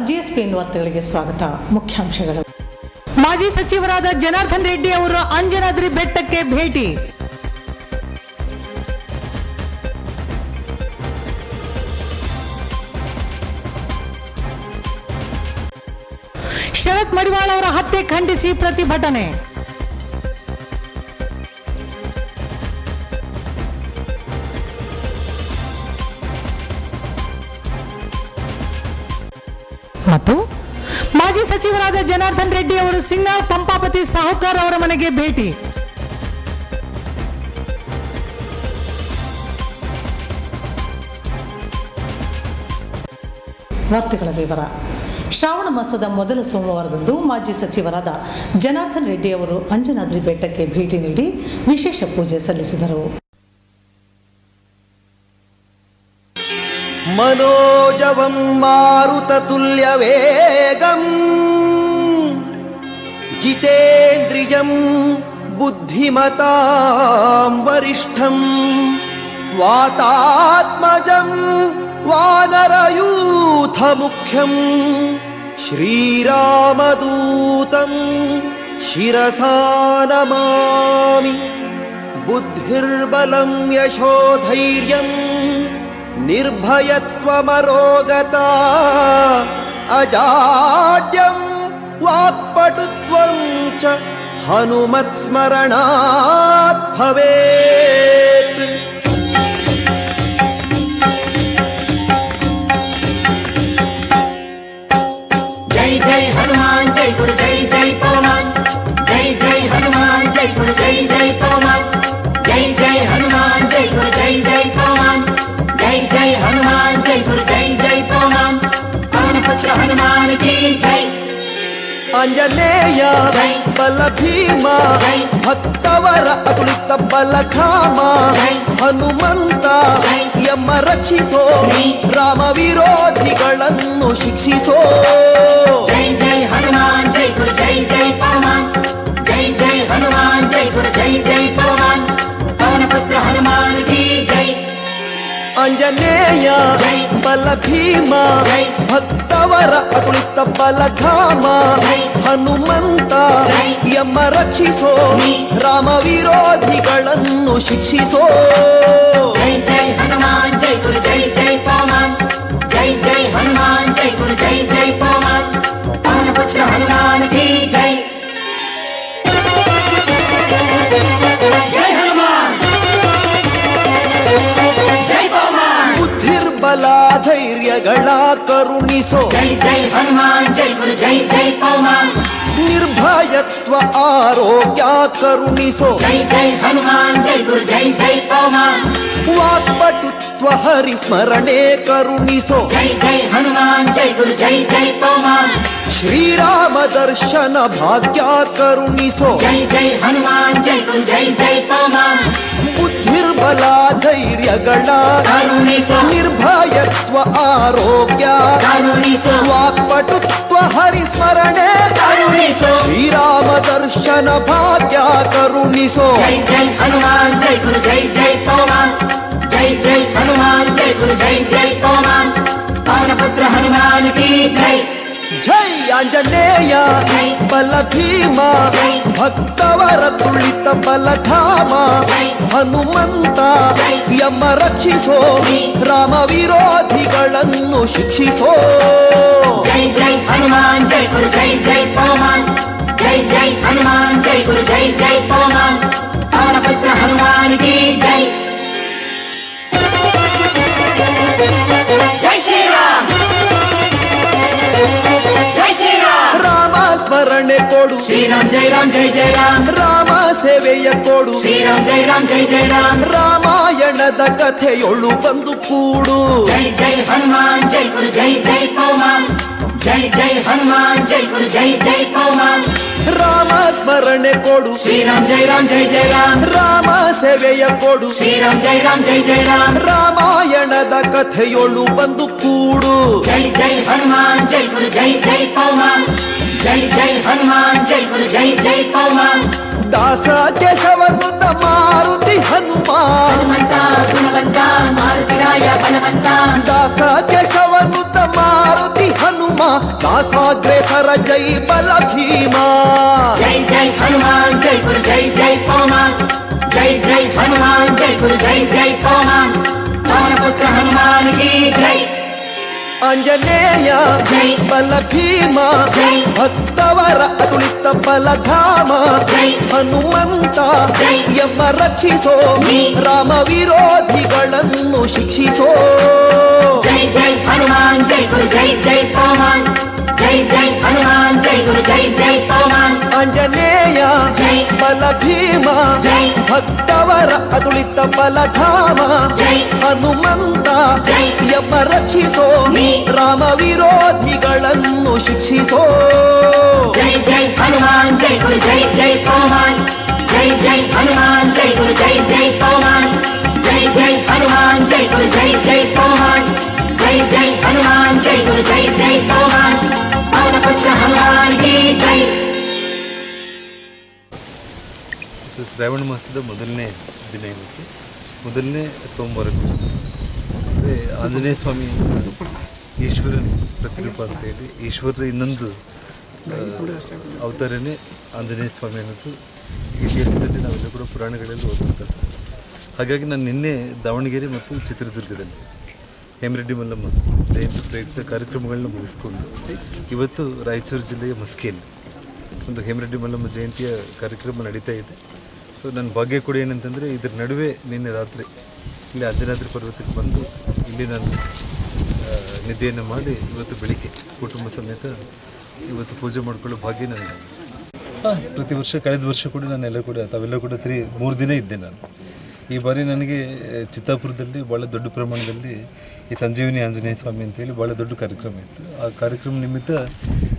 GSPN ವಾರ್ತೆಗಳಿಗೆ ಸ್ವಾಗತ. ಮುಖ್ಯಾಂಶಗಳು: ಮಾಜಿ ಸಚಿವರಾದ ಜನಾರ್ದನ್ ರೆಡ್ಡಿ ಅವರು ಅಂಜನಾದ್ರಿ ಬೆಟ್ಟಕ್ಕೆ ಭೇಟಿ. ಶರತ್ ಮಡಿವಾಳ ಅವರ ಹತ್ಯೆ ಖಂಡಿಸಿ ಪ್ರತಿಭಟನೆ. ಮತ್ತು ಮಾಜಿ ಸಚಿವರಾದ ಜನಾರ್ದನ್ ರೆಡ್ಡಿ ಅವರು ಸಿಂಗ್ನಾಳ್ ಪಂಪಾಪತಿ ಸಾಹುಕಾರ್ ಅವರ ಮನೆಗೆ ಭೇಟಿ. ವಾರ್ತೆಗಳ ವಿವರ. ಶ್ರಾವಣ ಮಾಸದ ಮೊದಲ ಸೋಮವಾರದಂದು ಮಾಜಿ ಸಚಿವರಾದ ಜನಾರ್ದನ್ ರೆಡ್ಡಿ ಅವರು ಅಂಜನಾದ್ರಿ ಬೆಟ್ಟಕ್ಕೆ ಭೇಟಿ ನೀಡಿ ವಿಶೇಷ ಪೂಜೆ ಸಲ್ಲಿಸಿದರು. मनोजवं मारुततुल्यवेगं जितेन्द्रियं बुद्धिमतां वरिष्ठं वातात्मजं वानरयूथमुख्यं श्रीरामदूतं शिरसा नमामि. बुद्धिर्बलं यशोधैर्यं निर्भयत्वमरोगता अजाड्यं वाक्पटुत्वं च हनुमत्स्मरणात् भवेत्. जय जय हनुमान जय गुरु जय जय पवन. जय जय हनुमान जय गुरु जय जय पवन. जय जय हनुमान जय गुरु जय जय पवन. जय जय हनुमान जय गुरु जय जय पवन. पवन पुत्र हनुमान की जय. अंजनेय बल भीमा भक्तवर अतुलित बलधाम हनुमंत यम रक्षिसो राम विरोधिಗಳನ್ನು ಶಿಕ್ಷಿಸೋ. जय जय हनुमान जय गुरु जय जय पवन. जय जय हनुमान जय गुरु जय जय पवन. पवन पुत्र हनुमान की जय. अंजनेय बल भीमा भक्तवर अतुलित बलधाम हनुमंत यम रक्षिसो राम विरोधिಗಳನ್ನು ಶಿಕ್ಷಿಸೋ. जय जय हनुमान जय गुरु जय जय पवन. जय जय हनुमान जय गुरु जय जय पवन. पवन पुत्र हनुमान की जय. जय हनुमान जय पवन. ಬುದ್ಧಿರ್ಬಲ ಧೈರ್ಯಗಳ ಕರುಣಿಸೋ. जय जय हनुमान जय गुरु जय जय पवन. ನಿರ್ಭಯತ್ವ ಆರೋಗ್ಯ ಕರುಣಿಸೋ. जय जय हनुमान जय गुरु जय जय पवन. ವಾಕ್ಪಟುತ್ವ ಹರಿಸ್ಮರಣೆ ಕರುಣಿಸೋ. जय जय हनुमान जय गुरु जय जय पवन. ಶ್ರೀರಾಮ ದರ್ಶನ ಭಾಗ್ಯ ಕರುಣಿಸೋ. जय जय हनुमान जय गुरु जय जय पवन. ಬುದ್ಧಿರ್ಬಲ ಧೈರ್ಯಗಳ ಕರುಣಿಸೋ. ನಿರ್ಭಯತ್ವ ಆರೋಗ್ಯ ಕರುಣಿಸೋ. ವಾಕ್ಪಟುತ್ವ ಹರಿಸ್ಮರಣೆ ಕರುಣಿಸೋ. ಶ್ರೀರಾಮ ದರ್ಶನ ಭಾಗ್ಯ ಕರುಣಿಸೋ. जय जय हनुमान जय गुरु जय जय पवन. जय जय हनुमान जय गुरु जय जय पवन. पवन पुत्र हनुमान की जय. ಜೈ ಆಂಜನೇಯ ಬಲ ಭೀಮ ಭಕ್ತವರ ತುಳಿತ ಬಲಧಾಮ ಹನುಮಂತ ಯಮ ರಕ್ಷಿಸೋ ರಾಮ ವಿರೋಧಿಗಳನ್ನು ಶಿಕ್ಷಿಸೋ. जय जय हनुमान जय गुरु जय जय पवन. जय जय हनुमान जय गुरु जय जय पवन. पवन पुत्र हनुमान की जय. जय श्री राम जय श्री राम. ರಾಮ ಸ್ಮರಣೆ ಕೊಡು ಶ್ರೀರಾಮ್ ಜಯ ರಾಮ್ ಜಯ ಜಯ ರಾಮ್. ರಾಮ ಸೇವೆಯ ಕೊಡು ಶ್ರೀರಾಮ್ ಜಯ ರಾಮ್ ಜಯ ಜಯ ರಾಮ್. ರಾಮಾಯಣದ ಕಥೆಯೊಳು ಬಂದು ಕೂಡು. जय जय हनुमान जय गुरु जय जय पवन. जय जय हनुमान जय गुरु जय जय पवन. ರಾಮ ಸ್ಮರಣೆ ಕೊಡು ಶ್ರೀರಾಮ್ ಜಯ ರಾಮ್ ಜಯ ಜಯ ರಾಮ್. ರಾಮ ಸೇವೆಯ ಕೊಡು ಶ್ರೀರಾಮ್ ಜಯ ರಾಮ್ ಜಯ ಜಯ ರಾಮ್. ರಾಮಾಯಣದ ಕಥೆಯೊಳು ಬಂದು ಕೂಡು. जय जय हनुमान जय गुरु जय जय पवन. जय जय हनुमान जय गुरु जय जय पवन. ದಾಸ ಕೇಶವನುತ ಮಾರುತಿ ಹನುಮ ಹನುಮಂತ ಗುಣವಂತ ಮಾರುತಿರಾಯ ಬಲವಂತ. ದಾಸ ಕೇಶವನುತ ಮಾರುತಿ ಹನುಮ दासाग्रेसर जय बल भीमा जय जय हनुमान जय गुरु जय जय पवमान जय जय हनुमान जय गुरु जय जय पवमान पवन पुत्र हनुमान की जय आंजनेय जय बल भीमा जय भक्तवर अतुलित बलधाम जय ಹನುಮಂತ ಜೈ ಯಮ ರಕ್ಷಿಸೋ ನೀ ರಾಮ ವಿರೋಧಿಗಳನ್ನು ಶಿಕ್ಷಿಸೋ जय जय हनुमान जय गुरु जय जय पवमान जय जय हनुमान जय गुरु जय जय पवमान ಆಂಜನೇಯ जय ಬಲ ಭೀಮ जय ಭಕ್ತವರ ಅತುಲಿತ ಬಲಧಾಮ जय ಹನುಮಂತ ಜೈ ಯಮ ರಕ್ಷಿಸೋ ನೀ ರಾಮ ವಿರೋಧಿಗಳನ್ನು ಶಿಕ್ಷಿಸೋ जय जय हनुमान जय गुरु जय जय पवमान जय जय हनुमान जय गुरु जय जय पवमान जय जय हनुमान जय गुरु जय जय पवमान जय जय हनुमान जय गुरु जय जय पवमान पवन पुत्र हनुमान की जय ಶ್ರಾವಣ ಮಾಸದ ಮೊದಲನೇ ದಿನ ಇವತ್ತು ಮೊದಲನೇ ಸೋಮವಾರ ಅಂದರೆ ಆಂಜನೇಯ ಸ್ವಾಮಿ ಈಶ್ವರನ ಪ್ರತಿರೂಪ ಅಂತ ಹೇಳಿ ಈಶ್ವರರ ಇನ್ನೊಂದು ಅವತಾರನೇ ಆಂಜನೇಯ ಸ್ವಾಮಿ ಅನ್ನೋದು ಇತಿಹಾಸದಲ್ಲಿ ನಾವೆಲ್ಲ ಕೂಡ ಪುರಾಣಗಳಲ್ಲಿ ಓದುವಂಥದ್ದು. ಹಾಗಾಗಿ ನಾನು ನಿನ್ನೆ ದಾವಣಗೆರೆ ಮತ್ತು ಚಿತ್ರದುರ್ಗದಲ್ಲಿ ಹೇಮರೆಡ್ಡಿ ಮಲ್ಲಮ್ಮ ಜಯಂತಿ ಪ್ರಯುಕ್ತ ಕಾರ್ಯಕ್ರಮಗಳನ್ನ ಮುಗಿಸ್ಕೊಂಡು ಇವತ್ತು ರಾಯಚೂರು ಜಿಲ್ಲೆಯ ಮಸ್ಕಿಯಲ್ಲಿ ಒಂದು ಹೇಮರೆಡ್ಡಿ ಮಲ್ಲಮ್ಮ ಜಯಂತಿಯ ಕಾರ್ಯಕ್ರಮ ನಡೀತಾ ಇದೆ. ಸೊ ನನ್ನ ಭಾಗ್ಯ ಕೂಡ ಏನಂತಂದರೆ ಇದರ ನಡುವೆ ನಿನ್ನೆ ರಾತ್ರಿ ಇಲ್ಲಿ ಅಂಜನಾದ್ರಿ ಪರ್ವತಕ್ಕೆ ಬಂದು ಇಲ್ಲಿ ನಾನು ನಿದ್ದೆಯನ್ನು ಮಾಡಿ ಇವತ್ತು ಬೆಳಿಗ್ಗೆ ಕುಟುಂಬ ಸಮೇತ ಇವತ್ತು ಪೂಜೆ ಮಾಡಿಕೊಳ್ಳೋ ಭಾಗ್ಯ ನನಗೆ. ಪ್ರತಿ ವರ್ಷ ಕಳೆದ ವರ್ಷ ಕೂಡ ನಾನೆಲ್ಲ ಕೂಡ ತಾವೆಲ್ಲ ಕೂಡ 3 ದಿನ ಇದ್ದೆ ನಾನು. ಈ ಬಾರಿ ನನಗೆ ಚಿತ್ತಾಪುರದಲ್ಲಿ ಭಾಳ ದೊಡ್ಡ ಪ್ರಮಾಣದಲ್ಲಿ ಈ ಸಂಜೀವಿನಿ ಆಂಜನೇಯ ಸ್ವಾಮಿ ಅಂತೇಳಿ ಭಾಳ ದೊಡ್ಡ ಕಾರ್ಯಕ್ರಮ ಇತ್ತು. ಆ ಕಾರ್ಯಕ್ರಮ ನಿಮಿತ್ತ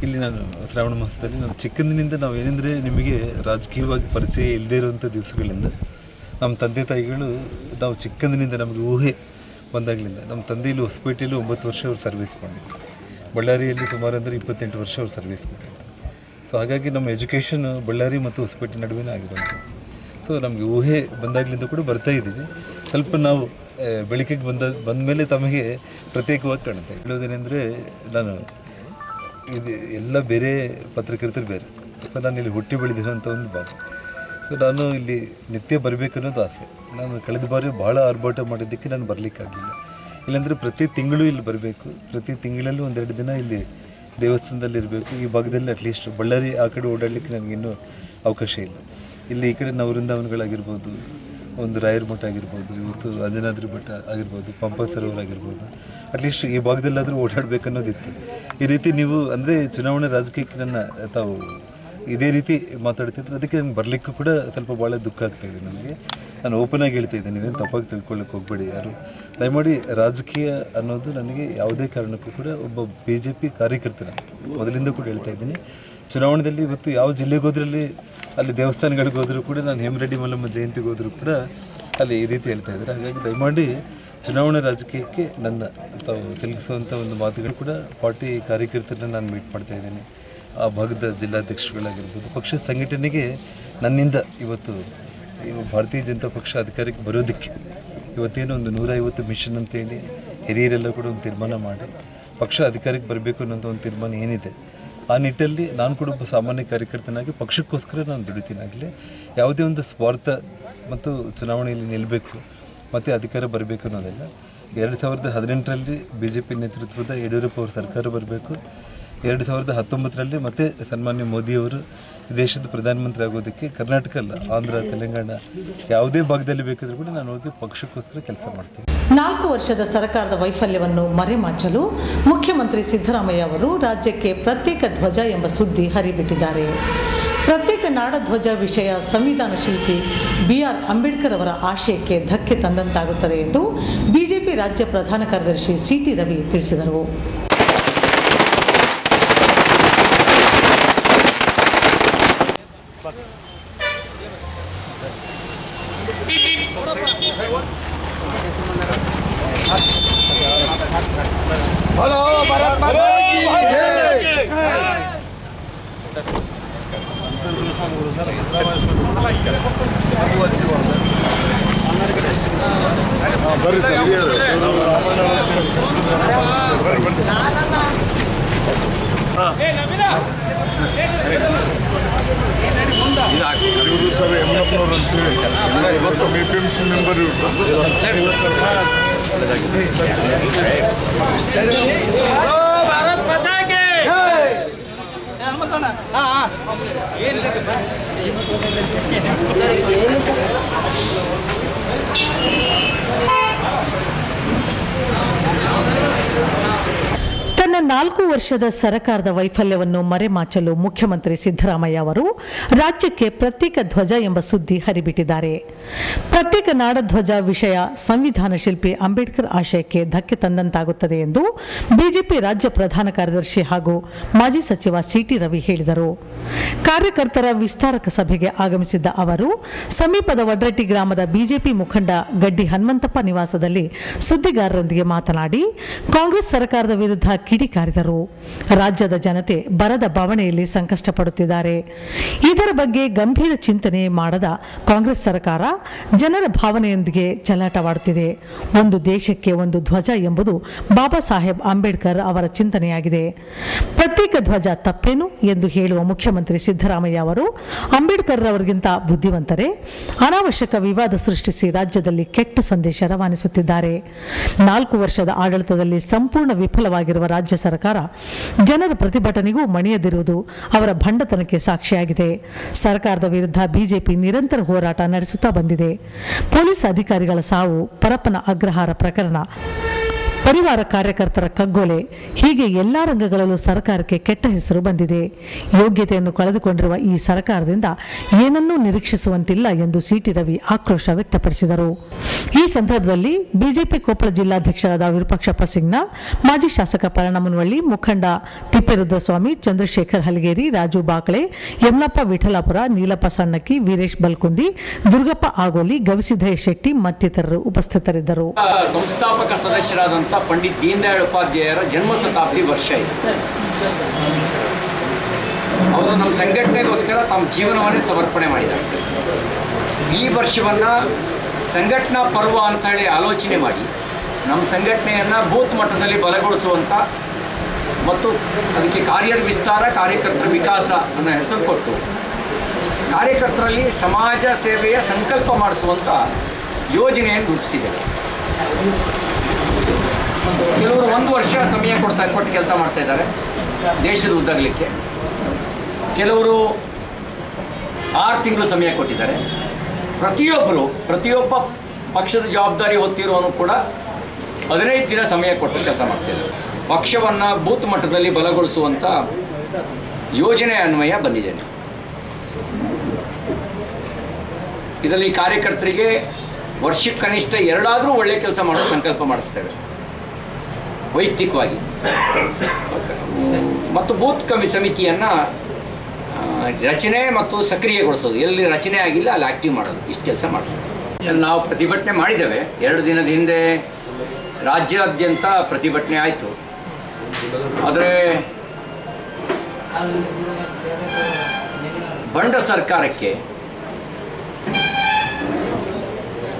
ಇಲ್ಲಿ ನಾನು ಶ್ರಾವಣ ಮಾಸದಲ್ಲಿ ನಾನು ಚಿಕ್ಕಂದಿನಿಂದ ನಾವು ಏನಂದರೆ ನಿಮಗೆ ರಾಜಕೀಯವಾಗಿ ಪರಿಚಯ ಇಲ್ಲದೇ ಇರುವಂಥ ದಿವಸಗಳಿಂದ ನಮ್ಮ ತಂದೆ ತಾಯಿಗಳು ನಾವು ಚಿಕ್ಕಂದಿನಿಂದ ನಮಗೆ ಊಹೆ ಬಂದಾಗಲಿಂದ ನಮ್ಮ ತಂದೆ ಇಲ್ಲಿ ಹೊಸಪೇಟೆಯಲ್ಲಿ 9 ವರ್ಷ ಅವ್ರು ಸರ್ವಿಸ್ ಮಾಡಿದ್ರು. ಬಳ್ಳಾರಿಯಲ್ಲಿ ಸುಮಾರು ಅಂದರೆ 28 ವರ್ಷ ಅವ್ರು ಸರ್ವಿಸ್ ಮಾಡಿದ್ರು. ಸೊ ಹಾಗಾಗಿ ನಮ್ಮ ಎಜುಕೇಷನ್ ಬಳ್ಳಾರಿ ಮತ್ತು ಹೊಸಪೇಟೆ ನಡುವೆನೇ ಆಗಿರೋದು. ಸೊ ನಮಗೆ ಊಹೆ ಬಂದಾಗಲಿಂದ ಕೂಡ ಬರ್ತಾ ಇದ್ದೀವಿ. ಸ್ವಲ್ಪ ನಾವು ಬೆಳಕಿಗೆ ಬಂದ ಮೇಲೆ ತಮಗೆ ಪ್ರತ್ಯೇಕವಾಗಿ ಕಾಣುತ್ತೆ. ಹೇಳೋದೇನೆಂದರೆ ನಾನು ಇದು ಎಲ್ಲ ಬೇರೆ ಪತ್ರಕರ್ತರು ಬೇರೆ. ಸೊ ನಾನು ಇಲ್ಲಿ ಹುಟ್ಟಿ ಬೆಳೆದಿರೋಂಥ ಒಂದು ಭಾಗ. ಸೊ ನಾನು ಇಲ್ಲಿ ನಿತ್ಯ ಬರಬೇಕನ್ನೋದು ಆಸೆ. ನಾನು ಕಳೆದ ಬಾರಿ ಭಾಳ ಆರ್ಭಾಟ ಮಾಡಿದ್ದಕ್ಕೆ ನಾನು ಬರಲಿಕ್ಕಾಗಲಿಲ್ಲ. ಇಲ್ಲಾಂದರೆ ಪ್ರತಿ ತಿಂಗಳು ಇಲ್ಲಿ ಬರಬೇಕು. ಪ್ರತಿ ತಿಂಗಳಲ್ಲಿ 1-2 ದಿನ ಇಲ್ಲಿ ದೇವಸ್ಥಾನದಲ್ಲಿ ಇರಬೇಕು. ಈ ಭಾಗದಲ್ಲಿ ಅಟ್ಲೀಸ್ಟ್ ಬಳ್ಳಾರಿ ಆ ಕಡೆ ಓಡಾಡಲಿಕ್ಕೆ ನನಗಿನ್ನೂ ಅವಕಾಶ ಇಲ್ಲ. ಇಲ್ಲಿ ಈ ಕಡೆ ನವವೃಂದಾವನಗಳಾಗಿರ್ಬೋದು, ಒಂದು ರಾಯರ ಮಠ ಆಗಿರ್ಬೋದು, ಇವತ್ತು ಅಂಜನಾದ್ರಿ ಬೆಟ್ಟ ಆಗಿರ್ಬೋದು, ಪಂಪ ಸರೋವರ ಆಗಿರ್ಬೋದು, ಅಟ್ಲೀಸ್ಟ್ ಈ ಭಾಗದಲ್ಲಾದರೂ ಓಡಾಡಬೇಕನ್ನೋದಿತ್ತು. ಈ ರೀತಿ ನೀವು ಅಂದರೆ ಚುನಾವಣೆ ರಾಜಕೀಯಕ್ಕೆ ನನ್ನ ತಾವು ಇದೇ ರೀತಿ ಮಾತಾಡ್ತಿದ್ರು. ಅದಕ್ಕೆ ನನಗೆ ಬರಲಿಕ್ಕೂ ಕೂಡ ಸ್ವಲ್ಪ ಭಾಳ ದುಃಖ ಆಗ್ತಾಯಿದೆ ನನಗೆ. ನಾನು ಓಪನ್ ಆಗಿ ಹೇಳ್ತಾ ಇದ್ದೆ, ನೀವೇನು ತಪ್ಪಾಗಿ ತಿಳ್ಕೊಳ್ಳೋಕೆ ಹೋಗಬೇಡಿ ಯಾರು. ದಯಮಾಡಿ ರಾಜಕೀಯ ಅನ್ನೋದು ನನಗೆ ಯಾವುದೇ ಕಾರಣಕ್ಕೂ ಕೂಡ ಒಬ್ಬ BJP ಕಾರ್ಯಕರ್ತನ ಮೊದಲಿಂದ ಕೂಡ ಹೇಳ್ತಾ ಇದ್ದೀನಿ. ಚುನಾವಣೆಯಲ್ಲಿ ಇವತ್ತು ಯಾವ ಜಿಲ್ಲೆಗೆ ಹೋದ್ರಲ್ಲಿ ಅಲ್ಲಿ ದೇವಸ್ಥಾನಗಳಿಗೆ ಹೋದರೂ ಕೂಡ ನಾನು ಹೇಮರೆಡ್ಡಿ ಮಲ್ಲಮ್ಮ ಜಯಂತಿಗೆ ಹೋದರೂ ಕೂಡ ಅಲ್ಲಿ ಈ ರೀತಿ ಹೇಳ್ತಾ ಇದ್ದಾರೆ. ಹಾಗಾಗಿ ದಯಮಾಡಿ ಚುನಾವಣಾ ರಾಜಕೀಯಕ್ಕೆ ನನ್ನ ತಾವು ತಿರುಗಿಸುವಂಥ ಒಂದು ಮಾತುಗಳು ಕೂಡ ಪಾರ್ಟಿ ಕಾರ್ಯಕರ್ತರನ್ನ ನಾನು ಮೀಟ್ ಮಾಡ್ತಾ ಇದ್ದೀನಿ. ಆ ಭಾಗದ ಜಿಲ್ಲಾಧ್ಯಕ್ಷರುಗಳಾಗಿರ್ಬೋದು, ಪಕ್ಷ ಸಂಘಟನೆಗೆ ನನ್ನಿಂದ ಇವತ್ತು ಭಾರತೀಯ ಜನತಾ ಪಕ್ಷ ಅಧಿಕಾರಕ್ಕೆ ಬರೋದಕ್ಕೆ ಇವತ್ತೇನು ಒಂದು 150 ಮಿಷನ್ ಅಂತೇಳಿ ಹಿರಿಯರೆಲ್ಲ ಕೂಡ ಒಂದು ತೀರ್ಮಾನ ಮಾಡಿ ಪಕ್ಷ ಅಧಿಕಾರಕ್ಕೆ ಬರಬೇಕು ಅನ್ನೋಂಥ ಒಂದು ತೀರ್ಮಾನ ಏನಿದೆ, ಆ ನಿಟ್ಟಲ್ಲಿ ನಾನು ಕೂಡ ಒಬ್ಬ ಸಾಮಾನ್ಯ ಕಾರ್ಯಕರ್ತನಾಗಿ ಪಕ್ಷಕ್ಕೋಸ್ಕರ ನಾನು ದುಡಿತೀನಾಗಲಿ. ಯಾವುದೇ ಒಂದು ಸ್ವಾರ್ಥ ಮತ್ತು ಚುನಾವಣೆಯಲ್ಲಿ ನಿಲ್ಲಬೇಕು ಮತ್ತು ಅಧಿಕಾರ ಬರಬೇಕು ಅನ್ನೋದಲ್ಲ. 2018ರಲ್ಲಿ BJP ನೇತೃತ್ವದ ಯಡಿಯೂರಪ್ಪ ಅವ್ರ ಸರ್ಕಾರ ಬರಬೇಕು. 2019ರಲ್ಲಿ ಮತ್ತೆ ಸನ್ಮಾನ್ಯ ಮೋದಿಯವರು ದೇಶದ ಪ್ರಧಾನಮಂತ್ರಿ ಆಗೋದಕ್ಕೆ ಕರ್ನಾಟಕ ಅಲ್ಲ, ಆಂಧ್ರ, ತೆಲಂಗಾಣ ಯಾವುದೇ ಭಾಗದಲ್ಲಿ ಬೇಕಾದರೂ ಕೂಡ ನಾನು ಹೋಗಿ ಪಕ್ಷಕ್ಕೋಸ್ಕರ ಕೆಲಸ ಮಾಡ್ತೀನಿ. 4 ವರ್ಷದ ಸರ್ಕಾರದ ವೈಫಲ್ಯವನ್ನು ಮರೆಮಾಚಲು ಮುಖ್ಯಮಂತ್ರಿ ಸಿದ್ದರಾಮಯ್ಯ ಅವರು ರಾಜ್ಯಕ್ಕೆ ಪ್ರತ್ಯೇಕ ಧ್ವಜ ಎಂಬ ಸುದ್ದಿ ಹರಿಬಿಟ್ಟಿದ್ದಾರೆ. ಪ್ರತ್ಯೇಕ ನಾಡಧ್ವಜ ವಿಷಯ ಸಂವಿಧಾನ ಶಿಲ್ಪಿ BR ಅಂಬೇಡ್ಕರ್ ಅವರ ಆಶಯಕ್ಕೆ ಧಕ್ಕೆ ತಂದಂತಾಗುತ್ತದೆ ಎಂದು ಬಿಜೆಪಿ ರಾಜ್ಯ ಪ್ರಧಾನ ಕಾರ್ಯದರ್ಶಿ CT ರವಿ ತಿಳಿಸಿದರು. ಇವರು ಸರ್ ಯಮನಪ್ಪನವ್ರು ಅಂತೇಳಿ ಇವತ್ತು BPMC ಮೆಂಬರ್ ಭಾರತ್ ಮಾತಾ ಕಿ ತನ್ನ 4 ವರ್ಷದ ಸರ್ಕಾರದ ವೈಫಲ್ಯವನ್ನು ಮರೆಮಾಚಲು ಮುಖ್ಯಮಂತ್ರಿ ಸಿದ್ದರಾಮಯ್ಯ ಅವರು ರಾಜ್ಯಕ್ಕೆ ಪ್ರತ್ಯೇಕ ಧ್ವಜ ಎಂಬ ಸುದ್ದಿ ಹರಿಬಿಟ್ಟಿದ್ದಾರೆ. ಪ್ರತ್ಯೇಕ ನಾಡಧ್ವಜ ವಿಷಯ ಸಂವಿಧಾನ ಶಿಲ್ಪಿ ಅಂಬೇಡ್ಕರ್ ಆಶಯಕ್ಕೆ ಧಕ್ಕೆ ತಂದಂತಾಗುತ್ತದೆ ಎಂದು ಬಿಜೆಪಿ ರಾಜ್ಯ ಪ್ರಧಾನ ಕಾರ್ಯದರ್ಶಿ ಹಾಗೂ ಮಾಜಿ ಸಚಿವ ಸಿಟಿ ರವಿ ಹೇಳಿದರು. ಕಾರ್ಯಕರ್ತರ ವಿಸ್ತಾರಕ ಸಭೆಗೆ ಆಗಮಿಸಿದ್ದ ಅವರು ಸಮೀಪದ ವಡ್ರಟ್ಟಿ ಗ್ರಾಮದ ಬಿಜೆಪಿ ಮುಖಂಡ ಗಡ್ಡಿ ಹನುಮಂತಪ್ಪ ನಿವಾಸದಲ್ಲಿ ಸುದ್ದಿಗಾರರೊಂದಿಗೆ ಮಾತನಾಡಿ ಕಾಂಗ್ರೆಸ್ ಸರ್ಕಾರದ ವಿರುದ್ಧ ಕಿಡಿಕಾರಿದರು. ರಾಜ್ಯದ ಜನತೆ ಬರದ ಬವಣೆಯಲ್ಲಿ ಸಂಕಷ್ಟ ಪಡುತ್ತಿದ್ದಾರೆ. ಇದರ ಬಗ್ಗೆ ಗಂಭೀರ ಚಿಂತನೆ ಮಾಡದ ಕಾಂಗ್ರೆಸ್ ಸರ್ಕಾರ ಜನರ ಭಾವನೆಯೊಂದಿಗೆ ಚೆಲ್ಲಾಟವಾಡುತ್ತಿದೆ. ಒಂದು ದೇಶಕ್ಕೆ ಒಂದು ಧ್ವಜ ಎಂಬುದು ಬಾಬಾ ಸಾಹೇಬ್ ಅಂಬೇಡ್ಕರ್ ಅವರ ಚಿಂತನೆಯಾಗಿದೆ. ಪ್ರತ್ಯೇಕ ಧ್ವಜ ತಪ್ಪೇನು ಎಂದು ಹೇಳುವ ಮುಖ್ಯಮಂತ್ರಿ ಸಿದ್ದರಾಮಯ್ಯ ಅವರು ಅಂಬೇಡ್ಕರ್ ಅವರಿಗಿಂತ ಬುದ್ಧಿವಂತರೇ? ಅನಾವಶ್ಯಕ ವಿವಾದ ಸೃಷ್ಟಿಸಿ ರಾಜ್ಯದಲ್ಲಿ ಕೆಟ್ಟ ಸಂದೇಶ ರವಾನಿಸುತ್ತಿದ್ದಾರೆ. 4 ವರ್ಷದ ಆಡಳಿತದಲ್ಲಿ ಸಂಪೂರ್ಣ ವಿಫಲವಾಗಿರುವ ರಾಜ್ಯ ಸರ್ಕಾರ ಜನರ ಪ್ರತಿಭಟನೆಗೂ ಮಣಿಯದಿರುವುದು ಅವರ ಭಂಡತನಕ್ಕೆ ಸಾಕ್ಷಿಯಾಗಿದೆ. ಸರ್ಕಾರದ ವಿರುದ್ಧ ಬಿಜೆಪಿ ನಿರಂತರ ಹೋರಾಟ ನಡೆಸುತ್ತಾ ಬಂದಿದೆ. ಪೊಲೀಸ್ ಅಧಿಕಾರಿಗಳ ಸಾವು, ಪರಪ್ಪನ ಅಗ್ರಹಾರ ಪ್ರಕರಣ, ಪರಿವಾರ ಕಾರ್ಯಕರ್ತರ ಕಗ್ಗೊಲೆ, ಹೀಗೆ ಎಲ್ಲಾ ರಂಗಗಳಲ್ಲೂ ಸರ್ಕಾರಕ್ಕೆ ಕೆಟ್ಟ ಹೆಸರು ಬಂದಿದೆ. ಯೋಗ್ಯತೆಯನ್ನು ಕಳೆದುಕೊಂಡಿರುವ ಈ ಸರ್ಕಾರದಿಂದ ಏನನ್ನೂ ನಿರೀಕ್ಷಿಸುವಂತಿಲ್ಲ ಎಂದು ಸಿಟಿ ರವಿ ಆಕ್ರೋಶ ವ್ಯಕ್ತಪಡಿಸಿದರು. ಈ ಸಂದರ್ಭದಲ್ಲಿ ಬಿಜೆಪಿ ಕೊಪ್ಪಳ ಜಿಲ್ಲಾಧ್ಯಕ್ಷರಾದ ವಿರೂಪಾಕ್ಷಪ್ಪ ಸಿಂಗ್ನ, ಮಾಜಿ ಶಾಸಕ ಪರಣಮುನವಳ್ಳಿ, ಮುಖಂಡ ತಿಪ್ಪೇರುದ್ರಸ್ವಾಮಿ, ಚಂದ್ರಶೇಖರ್ ಹಲಗೇರಿ, ರಾಜು ಬಾಕಳೆ, ಯಮನಪ್ಪ ವಿಠಲಾಪುರ, ನೀಲಪ್ಪ ಸಣ್ಣಕ್ಕಿ, ವೀರೇಶ್ ಬಲ್ಕುಂದಿ, ದುರ್ಗಪ್ಪ ಆಗೋಲಿ, ಗವಿಸಿದ್ದಯ್ಯ ಶೆಟ್ಟಿ ಮತ್ತಿತರರು ಉಪಸ್ಥಿತರಿದ್ದರು. ಸಂಸ್ಥಾಪಕ ಸದಸ್ಯರಾದಂಥ ಪಂಡಿತ್ ದೀನ್ ದಯಾಳ್ ಉಪಾಧ್ಯಾಯರ ಜನ್ಮ ಶತಾಬ್ದಿ ವರ್ಷ ಇದೆ. ಅವರು ನಮ್ಮ ಸಂಘಟನೆಗೋಸ್ಕರ ತಮ್ಮ ಜೀವನವನ್ನೇ ಸಮರ್ಪಣೆ ಮಾಡಿದ್ದಾರೆ. ಈ ವರ್ಷವನ್ನು ಸಂಘಟನಾ ಪರ್ವ ಅಂತ ಹೇಳಿ ಆಲೋಚನೆ ಮಾಡಿ ನಮ್ಮ ಸಂಘಟನೆಯನ್ನು ಬೂತ್ ಮಟ್ಟದಲ್ಲಿ ಬಲಗೊಳಿಸುವಂಥ ಮತ್ತು ಅದಕ್ಕೆ ಕಾರ್ಯದ ವಿಸ್ತಾರ, ಕಾರ್ಯಕರ್ತರ ವಿಕಾಸ ಅನ್ನೋ ಹೆಸರು ಕೊಟ್ಟು ಕಾರ್ಯಕರ್ತರಲ್ಲಿ ಸಮಾಜ ಸೇವೆಯ ಸಂಕಲ್ಪ ಮಾಡಿಸುವಂಥ ಯೋಜನೆಯನ್ನು ರೂಪಿಸಿದೆ. ಕೆಲವರು 1 ವರ್ಷ ಸಮಯ ಕೊಟ್ಟು ಕೆಲಸ ಮಾಡ್ತಾ ಇದ್ದಾರೆ ದೇಶದ ಉದ್ದಾಗಲಿಕ್ಕೆ. ಕೆಲವರು 6 ತಿಂಗಳು ಸಮಯ ಕೊಟ್ಟಿದ್ದಾರೆ. ಪ್ರತಿಯೊಬ್ಬ ಪಕ್ಷದ ಜವಾಬ್ದಾರಿ ಹೊತ್ತಿರುವನು ಕೂಡ 15 ದಿನ ಸಮಯ ಕೊಟ್ಟು ಕೆಲಸ ಮಾಡ್ತಿದ್ದಾರೆ. ಪಕ್ಷವನ್ನು ಬೂತ್ ಮಟ್ಟದಲ್ಲಿ ಬಲಗೊಳಿಸುವಂಥ ಯೋಜನೆ ಅನ್ವಯ ಬಂದಿದ್ದೇನೆ. ಇದರಲ್ಲಿ ಕಾರ್ಯಕರ್ತರಿಗೆ ವರ್ಷಕ್ಕೆ ಕನಿಷ್ಠ 2 ಒಳ್ಳೆಯ ಕೆಲಸ ಮಾಡೋ ಸಂಕಲ್ಪ ಮಾಡಿಸ್ತೇವೆ ವೈಯಕ್ತಿಕವಾಗಿ. ಮತ್ತು ಬೂತ್ ಸಮಿತಿಯನ್ನು ರಚನೆ ಮತ್ತು ಸಕ್ರಿಯಗೊಳಿಸೋದು, ಎಲ್ಲಿ ರಚನೆ ಆಗಿಲ್ಲ ಅಲ್ಲಿ ಆಕ್ಟಿವ್ ಮಾಡೋದು, ಇಷ್ಟು ಕೆಲಸ ಮಾಡೋದು. ನಾವು ಪ್ರತಿಭಟನೆ ಮಾಡಿದ್ದೇವೆ. 2 ದಿನದ ಹಿಂದೆ ರಾಜ್ಯಾದ್ಯಂತ ಪ್ರತಿಭಟನೆ ಆಯಿತು. ಆದರೆ ಬಂಡ ಸರ್ಕಾರಕ್ಕೆ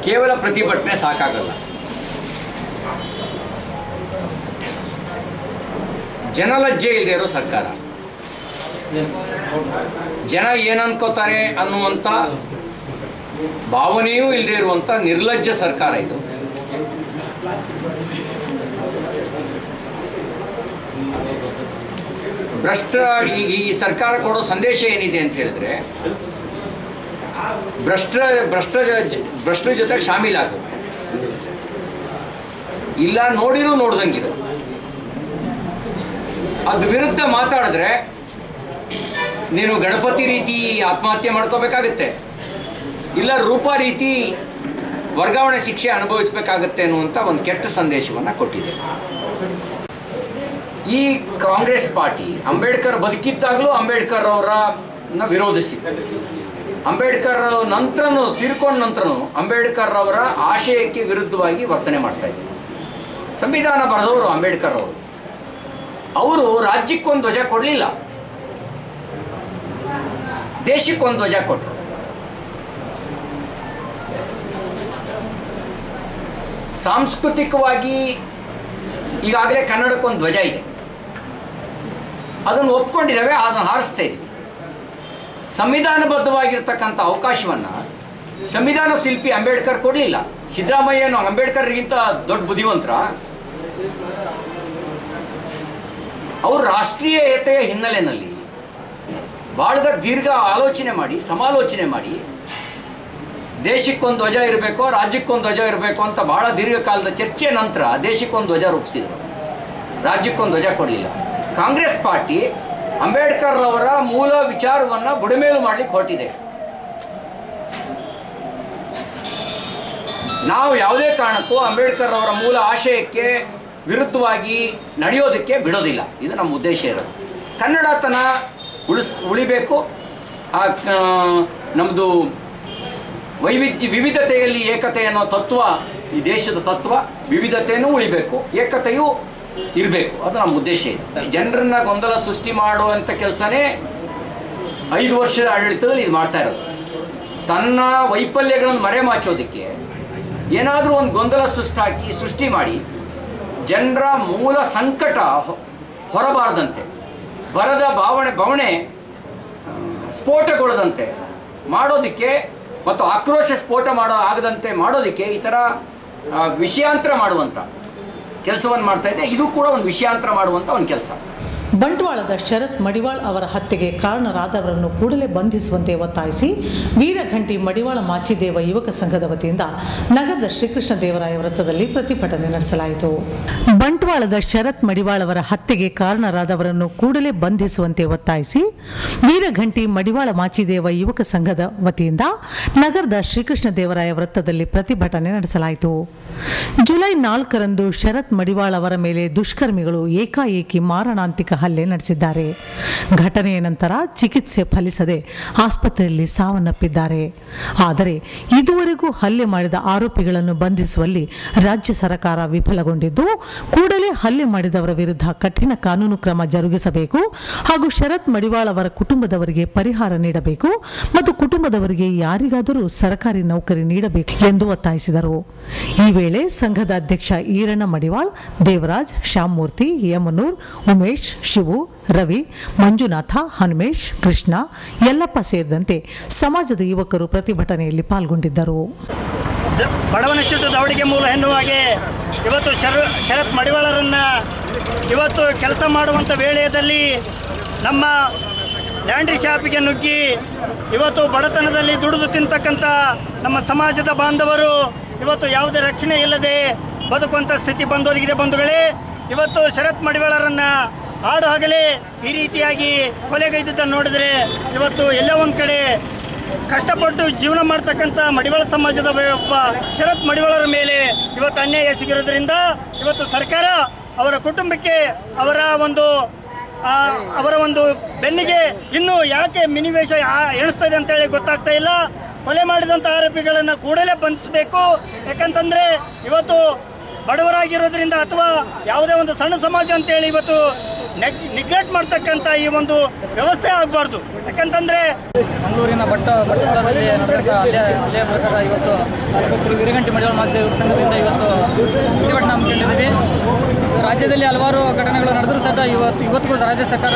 ಕೇವಲ ಪ್ರತಿಭಟನೆ ಸಾಕಾಗಲ್ಲ. ಜನಲಜ್ಜೆ ಇಲ್ಲದೆ ಇರೋ ಸರ್ಕಾರ, ಜನ ಏನನ್ಕೋತಾರೆ ಅನ್ನುವಂಥ ಭಾವನೆಯೂ ಇಲ್ಲದೆ ಇರುವಂಥ ನಿರ್ಲಜ್ಜ ಸರ್ಕಾರ ಇದು. ಈ ಸರ್ಕಾರ ಕೊಡೋ ಸಂದೇಶ ಏನಿದೆ ಅಂತ ಹೇಳಿದ್ರೆ, ಭ್ರಷ್ಟರ ಜೊತೆಗೆ ಶಾಮೀಲಾಗು ಇಲ್ಲ, ನೋಡಿರೂ ನೋಡ್ದಂಗಿದೆ. ಅದ್ರ ವಿರುದ್ಧ ಮಾತಾಡಿದ್ರೆ ನೀನು ಗಣಪತಿ ರೀತಿ ಆತ್ಮಹತ್ಯೆ ಮಾಡ್ಕೋಬೇಕಾಗತ್ತೆ, ಇಲ್ಲ ರೂಪಾ ರೀತಿ ವರ್ಗಾವಣೆ ಶಿಕ್ಷೆ ಅನುಭವಿಸಬೇಕಾಗತ್ತೆ ಅನ್ನುವಂಥ ಒಂದು ಕೆಟ್ಟ ಸಂದೇಶವನ್ನು ಕೊಟ್ಟಿದೆ. ಈ ಕಾಂಗ್ರೆಸ್ ಪಾರ್ಟಿ ಅಂಬೇಡ್ಕರ್ ಬದುಕಿದ್ದಾಗಲೂ ಅಂಬೇಡ್ಕರ್ ಅವರನ್ನ ವಿರೋಧಿಸಿದೆ. ಅಂಬೇಡ್ಕರ್ ನಂತರನೂ, ತೀರ್ಕೊಂಡ ನಂತರನೂ ಅಂಬೇಡ್ಕರ್ ಅವರ ಆಶಯಕ್ಕೆ ವಿರುದ್ಧವಾಗಿ ವರ್ತನೆ ಮಾಡ್ತಾ ಇದ್ದಾರೆ. ಸಂವಿಧಾನ ಬರೆದವರು ಅಂಬೇಡ್ಕರ್ ಅವರು ರಾಜ್ಯಕ್ಕೊಂದು ಧ್ವಜ ಕೊಡಲಿಲ್ಲ, ದೇಶಕ್ಕೊಂದು ಧ್ವಜ ಕೊಟ್ಟರು. ಸಾಂಸ್ಕೃತಿಕವಾಗಿ ಈಗಾಗಲೇ ಕನ್ನಡಕ್ಕೊಂದು ಧ್ವಜ ಇದೆ. ಅದನ್ನು ಒಪ್ಕೊಂಡಿದ್ದಾವೆ, ಅದನ್ನು ಹಾರಿಸ್ತಾ ಇದ್ದೀವಿ. ಸಂವಿಧಾನಬದ್ಧವಾಗಿರ್ತಕ್ಕಂಥ ಅವಕಾಶವನ್ನು ಸಂವಿಧಾನ ಶಿಲ್ಪಿ ಅಂಬೇಡ್ಕರ್ ಕೊಡಲಿಲ್ಲ. ಸಿದ್ದರಾಮಯ್ಯನು ಅಂಬೇಡ್ಕರ್ಗಿಂತ ದೊಡ್ಡ ಬುದ್ಧಿವಂತರ? ಅವರು ರಾಷ್ಟ್ರೀಯತೆಯ ಹಿನ್ನೆಲೆಯಲ್ಲಿ ಭಾಳ ದೀರ್ಘ ಆಲೋಚನೆ ಮಾಡಿ, ಸಮಾಲೋಚನೆ ಮಾಡಿ, ದೇಶಕ್ಕೊಂದು ಧ್ವಜ ಇರಬೇಕು, ರಾಜ್ಯಕ್ಕೊಂದು ಧ್ವಜ ಇರಬೇಕು ಅಂತ ಭಾಳ ದೀರ್ಘಕಾಲದ ಚರ್ಚೆ ನಂತರ ದೇಶಕ್ಕೊಂದು ಧ್ವಜ ರೂಪಿಸಿದರು. ರಾಜ್ಯಕ್ಕೊಂದು ಧ್ವಜ ಕೊಡಲಿಲ್ಲ. ಕಾಂಗ್ರೆಸ್ ಪಾರ್ಟಿ ಅಂಬೇಡ್ಕರ್ ಅವರ ಮೂಲ ವಿಚಾರವನ್ನು ಬುಡಮೇಲು ಮಾಡಲಿಕ್ಕೆ ಹೊರಟಿದೆ. ನಾವು ಯಾವುದೇ ಕಾರಣಕ್ಕೂ ಅಂಬೇಡ್ಕರ್ ಅವರ ಮೂಲ ಆಶಯಕ್ಕೆ ವಿರುದ್ಧವಾಗಿ ನಡೆಯೋದಕ್ಕೆ ಬಿಡೋದಿಲ್ಲ. ಇದು ನಮ್ಮ ಉದ್ದೇಶ ಇರೋದು. ಕನ್ನಡತನ ಉಳಿಬೇಕು. ನಮ್ಮದು ವಿವಿಧತೆಯಲ್ಲಿ ಏಕತೆ ಅನ್ನೋ ತತ್ವ ಈ ದೇಶದ ತತ್ವ. ವಿವಿಧತೆಯೂ ಉಳಿಬೇಕು, ಏಕತೆಯೂ ಇರಬೇಕು. ಅದು ನಮ್ಮ ಉದ್ದೇಶ ಇದೆ. ಜನರನ್ನ ಗೊಂದಲ ಸೃಷ್ಟಿ ಮಾಡುವಂಥ ಕೆಲಸನೇ 5 ವರ್ಷದ ಆಡಳಿತದಲ್ಲಿ ಇದು ಮಾಡ್ತಾ ಇರೋದು. ತನ್ನ ವೈಫಲ್ಯಗಳನ್ನು ಮರೆಮಾಚೋದಕ್ಕೆ ಏನಾದರೂ ಒಂದು ಗೊಂದಲ ಸೃಷ್ಟಿ ಮಾಡಿ ಜನರ ಮೂಲ ಸಂಕಟ ಹೊರಬಾರದಂತೆ, ಬರದ ಬವಣೆ ಸ್ಫೋಟಗೊಳ್ಳದಂತೆ ಮಾಡೋದಕ್ಕೆ ಮತ್ತು ಆಕ್ರೋಶ ಸ್ಫೋಟ ಆಗದಂತೆ ಮಾಡೋದಕ್ಕೆ ಈ ಥರ ವಿಷಯಾಂತರ ಮಾಡುವಂಥ ಕೆಲಸವನ್ನು ಮಾಡ್ತಾ ಇದೆ. ಇದು ಕೂಡ ಒಂದು ವಿಷಯಾಂತರ ಮಾಡುವಂಥ ಒಂದು ಕೆಲಸ. ಬಂಟ್ವಾಳದ ಶರತ್ ಮಡಿವಾಳ್ ಅವರ ಹತ್ಯೆಗೆ ಕಾರಣರಾದವರನ್ನು ಕೂಡಲೇ ಬಂಧಿಸುವಂತೆ ಒತ್ತಾಯಿಸಿ ವೀರಘಂಟಿ ಮಡಿವಾಳ ಮಾಚಿದೇವ ಯುವಕ ಸಂಘದ ವತಿಯಿಂದ ನಗರದ ಶ್ರೀಕೃಷ್ಣ ದೇವರಾಯ ವೃತ್ತದಲ್ಲಿ ಪ್ರತಿಭಟನೆ ನಡೆಸಲಾಯಿತು. ಬಂಟ್ವಾಳದ ಶರತ್ ಮಡಿವಾಳ್ ಅವರ ಹತ್ಯೆಗೆ ಕಾರಣರಾದವರನ್ನು ಕೂಡಲೇ ಬಂಧಿಸುವಂತೆ ಒತ್ತಾಯಿಸಿ ವೀರಘಂಟಿ ಮಡಿವಾಳ ಮಾಚಿದೇವ ಯುವಕ ಸಂಘದ ವತಿಯಿಂದ ನಗರದ ಶ್ರೀಕೃಷ್ಣ ದೇವರಾಯ ವೃತ್ತದಲ್ಲಿ ಪ್ರತಿಭಟನೆ ನಡೆಸಲಾಯಿತು. ಜುಲೈ 4ರಂದು ಶರತ್ ಮಡಿವಾಳ್ ಅವರ ಮೇಲೆ ದುಷ್ಕರ್ಮಿಗಳು ಏಕಾಏಕಿ ಮಾರಣಾಂತಿಕ ಹಲ್ಲೆ ನಡೆಸಿದ್ದಾರೆ. ಘಟನೆಯ ನಂತರ ಚಿಕಿತ್ಸೆ ಫಲಿಸದೆ ಆಸ್ಪತ್ರೆಯಲ್ಲಿ ಸಾವನ್ನಪ್ಪಿದ್ದಾರೆ. ಆದರೆ ಇದುವರೆಗೂ ಹಲ್ಲೆ ಮಾಡಿದ ಆರೋಪಿಗಳನ್ನು ಬಂಧಿಸುವಲ್ಲಿ ರಾಜ್ಯ ಸರ್ಕಾರ ವಿಫಲಗೊಂಡಿದ್ದು, ಕೂಡಲೇ ಹಲ್ಲೆ ಮಾಡಿದವರ ವಿರುದ್ಧ ಕಠಿಣ ಕಾನೂನು ಕ್ರಮ ಜರುಗಿಸಬೇಕು ಹಾಗೂ ಶರತ್ ಮಡಿವಾಳ್ ಅವರ ಕುಟುಂಬದವರಿಗೆ ಪರಿಹಾರ ನೀಡಬೇಕು ಮತ್ತು ಕುಟುಂಬದವರಿಗೆ ಯಾರಿಗಾದರೂ ಸರ್ಕಾರಿ ನೌಕರಿ ನೀಡಬೇಕು ಎಂದು ಒತ್ತಾಯಿಸಿದರು. ಈ ವೇಳೆ ಸಂಘದ ಅಧ್ಯಕ್ಷ ಈರಣ್ಣ ಮಡಿವಾಳ್, ದೇವರಾಜ್, ಶ್ಯಾಮಮೂರ್ತಿ, ಯಮನೂರ್, ಉಮೇಶ್, ಶಿವು, ರವಿ, ಮಂಜುನಾಥ, ಹನುಮೇಶ್, ಕೃಷ್ಣ, ಯಲ್ಲಪ್ಪ ಸೇರಿದಂತೆ ಸಮಾಜದ ಯುವಕರು ಪ್ರತಿಭಟನೆಯಲ್ಲಿ ಪಾಲ್ಗೊಂಡಿದ್ದರು. ಬಡವನಚ್ಯುತ ದವಡಿಗೆ ಮೂಲ ಎನ್ನುವಾಗೆ ಇವತ್ತು ಶರತ್ ಮಡಿವಾಳರನ್ನು ಇವತ್ತು ಕೆಲಸ ಮಾಡುವಂಥ ವೇಳೆಯಲ್ಲಿ ನಮ್ಮ ಲ್ಯಾಂಡ್ರಿ ಶಾಪಿಗೆ ನುಗ್ಗಿ ಇವತ್ತು ಬಡತನದಲ್ಲಿ ದುಡಿದು ತಿಂತಕ್ಕಂಥ ನಮ್ಮ ಸಮಾಜದ ಬಾಂಧವರು ಇವತ್ತು ಯಾವುದೇ ರಕ್ಷಣೆ ಇಲ್ಲದೆ ಬದುಕುವಂಥ ಸ್ಥಿತಿ ಬಂದೊದಗಿದೆ. ಬಂಧುಗಳೇ, ಇವತ್ತು ಶರತ್ ಮಡಿವಾಳರನ್ನು ಹಾಡು ಹಗಲೇ ಈ ರೀತಿಯಾಗಿ ಕೊಲೆಗೈದನ್ನು ನೋಡಿದರೆ ಇವತ್ತು ಎಲ್ಲೋ ಒಂದು ಕಡೆ ಕಷ್ಟಪಟ್ಟು ಜೀವನ ಮಾಡ್ತಕ್ಕಂಥ ಮಡಿವಾಳ ಸಮಾಜದ ಒಬ್ಬ ಶರತ್ ಮಡಿವಾಳರ ಮೇಲೆ ಇವತ್ತು ಅನ್ಯಾಯ ಎಸಗಿರೋದ್ರಿಂದ ಇವತ್ತು ಸರ್ಕಾರ ಅವರ ಕುಟುಂಬಕ್ಕೆ ಅವರ ಒಂದು ಬೆನ್ನಿಗೆ ಇನ್ನೂ ಯಾಕೆ ಮಿನಿವೇಶ ಎಣಿಸ್ತಾ ಇದೆ ಅಂತೇಳಿ ಗೊತ್ತಾಗ್ತಾ ಇಲ್ಲ. ಕೊಲೆ ಮಾಡಿದಂಥ ಆರೋಪಿಗಳನ್ನು ಕೂಡಲೇ ಬಂಧಿಸಬೇಕು. ಯಾಕಂತಂದರೆ ಇವತ್ತು ಬಡವರಾಗಿರೋದ್ರಿಂದ ಅಥವಾ ಯಾವುದೇ ಒಂದು ಸಣ್ಣ ಸಮಾಜ ಅಂತೇಳಿ ಇವತ್ತು ನಿಗ್ಲೆಕ್ಟ್ ಮಾಡ್ತಕ್ಕಂಥ ಈ ಒಂದು ವ್ಯವಸ್ಥೆ ಆಗಬಾರ್ದು. ಯಾಕಂತಂದರೆ ಮಂಗಳೂರಿನ ಬಟ್ಟದಲ್ಲಿ ನಡೆದ ಹಲ್ಲೆಯ ಪ್ರಕಾರ ಇವತ್ತು ಶ್ರೀ ವೀರಘಂಟಿ ಮಡಿವಾಳ ಮಾಚಿದೇವ ಸಂಘದಿಂದ ಇವತ್ತು ಪ್ರತಿಭಟನೆ ಹಮ್ಮಿಕೊಂಡಿದ್ದೀವಿ. ರಾಜ್ಯದಲ್ಲಿ ಹಲವಾರು ಘಟನೆಗಳು ನಡೆದರೂ ಸಹ ಇವತ್ತಿಗೂ ರಾಜ್ಯ ಸರ್ಕಾರ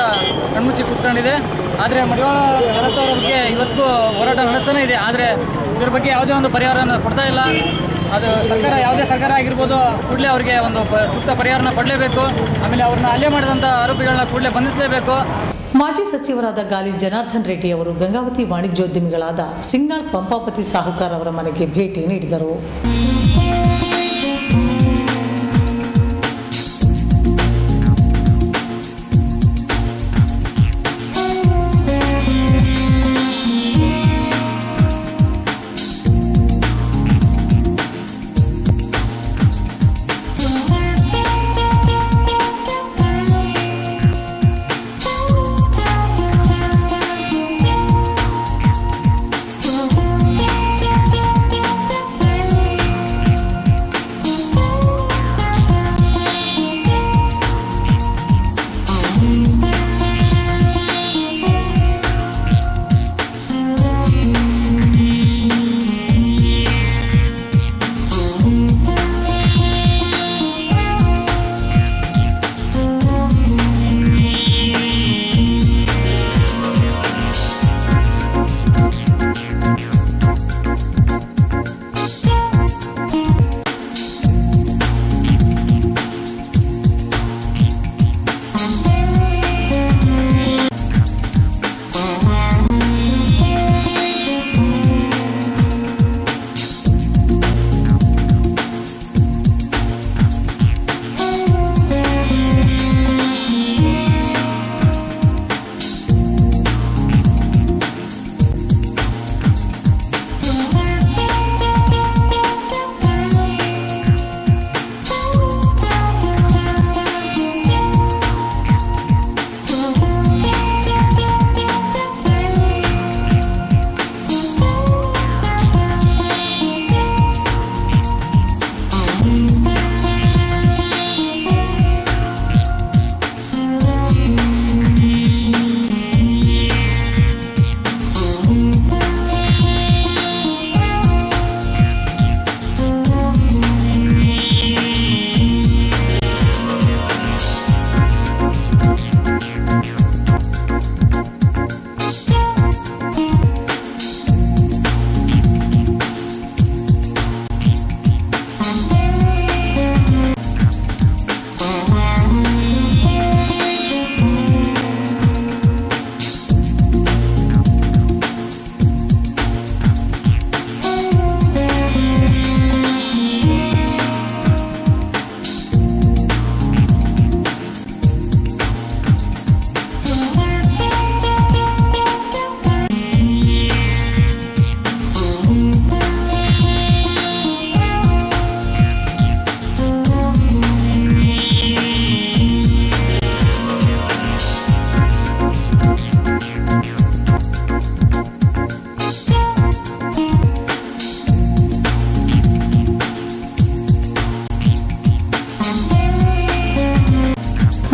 ಕಣ್ಮುಚ್ಚಿ ಕೂತ್ಕೊಂಡಿದೆ. ಆದರೆ ಮಡಿವಾಳ ಶರತ್ ಅವರ ಬಗ್ಗೆ ಇವತ್ತಿಗೂ ಹೋರಾಟ ನಡೆಸ್ತಾನೆ ಇದೆ. ಆದರೆ ಇದ್ರ ಬಗ್ಗೆ ಯಾವುದೇ ಒಂದು ಪರಿಹಾರನ ಕೊಡ್ತಾ ಇಲ್ಲ. ಅದು ಸರ್ಕಾರ, ಯಾವುದೇ ಸರ್ಕಾರ ಆಗಿರ್ಬೋದು, ಕೂಡಲೇ ಅವರಿಗೆ ಒಂದು ಸೂಕ್ತ ಪರಿಹಾರನ ಕೊಡಲೇಬೇಕು. ಆಮೇಲೆ ಅವ್ರನ್ನ ಹಲ್ಲೆ ಮಾಡಿದಂಥ ಆರೋಪಿಗಳನ್ನ ಕೂಡಲೇ ಬಂಧಿಸಲೇಬೇಕು. ಮಾಜಿ ಸಚಿವರಾದ ಗಾಲಿ ಜನಾರ್ದನ್ ರೆಡ್ಡಿ ಅವರು ಗಂಗಾವತಿ ವಾಣಿಜ್ಯೋದ್ಯಮಿಗಳಾದ ಸಿಂಗ್ನಾಳ್ ಪಂಪಾಪತಿ ಸಾಹುಕಾರ್ ಅವರ ಮನೆಗೆ ಭೇಟಿ ನೀಡಿದರು.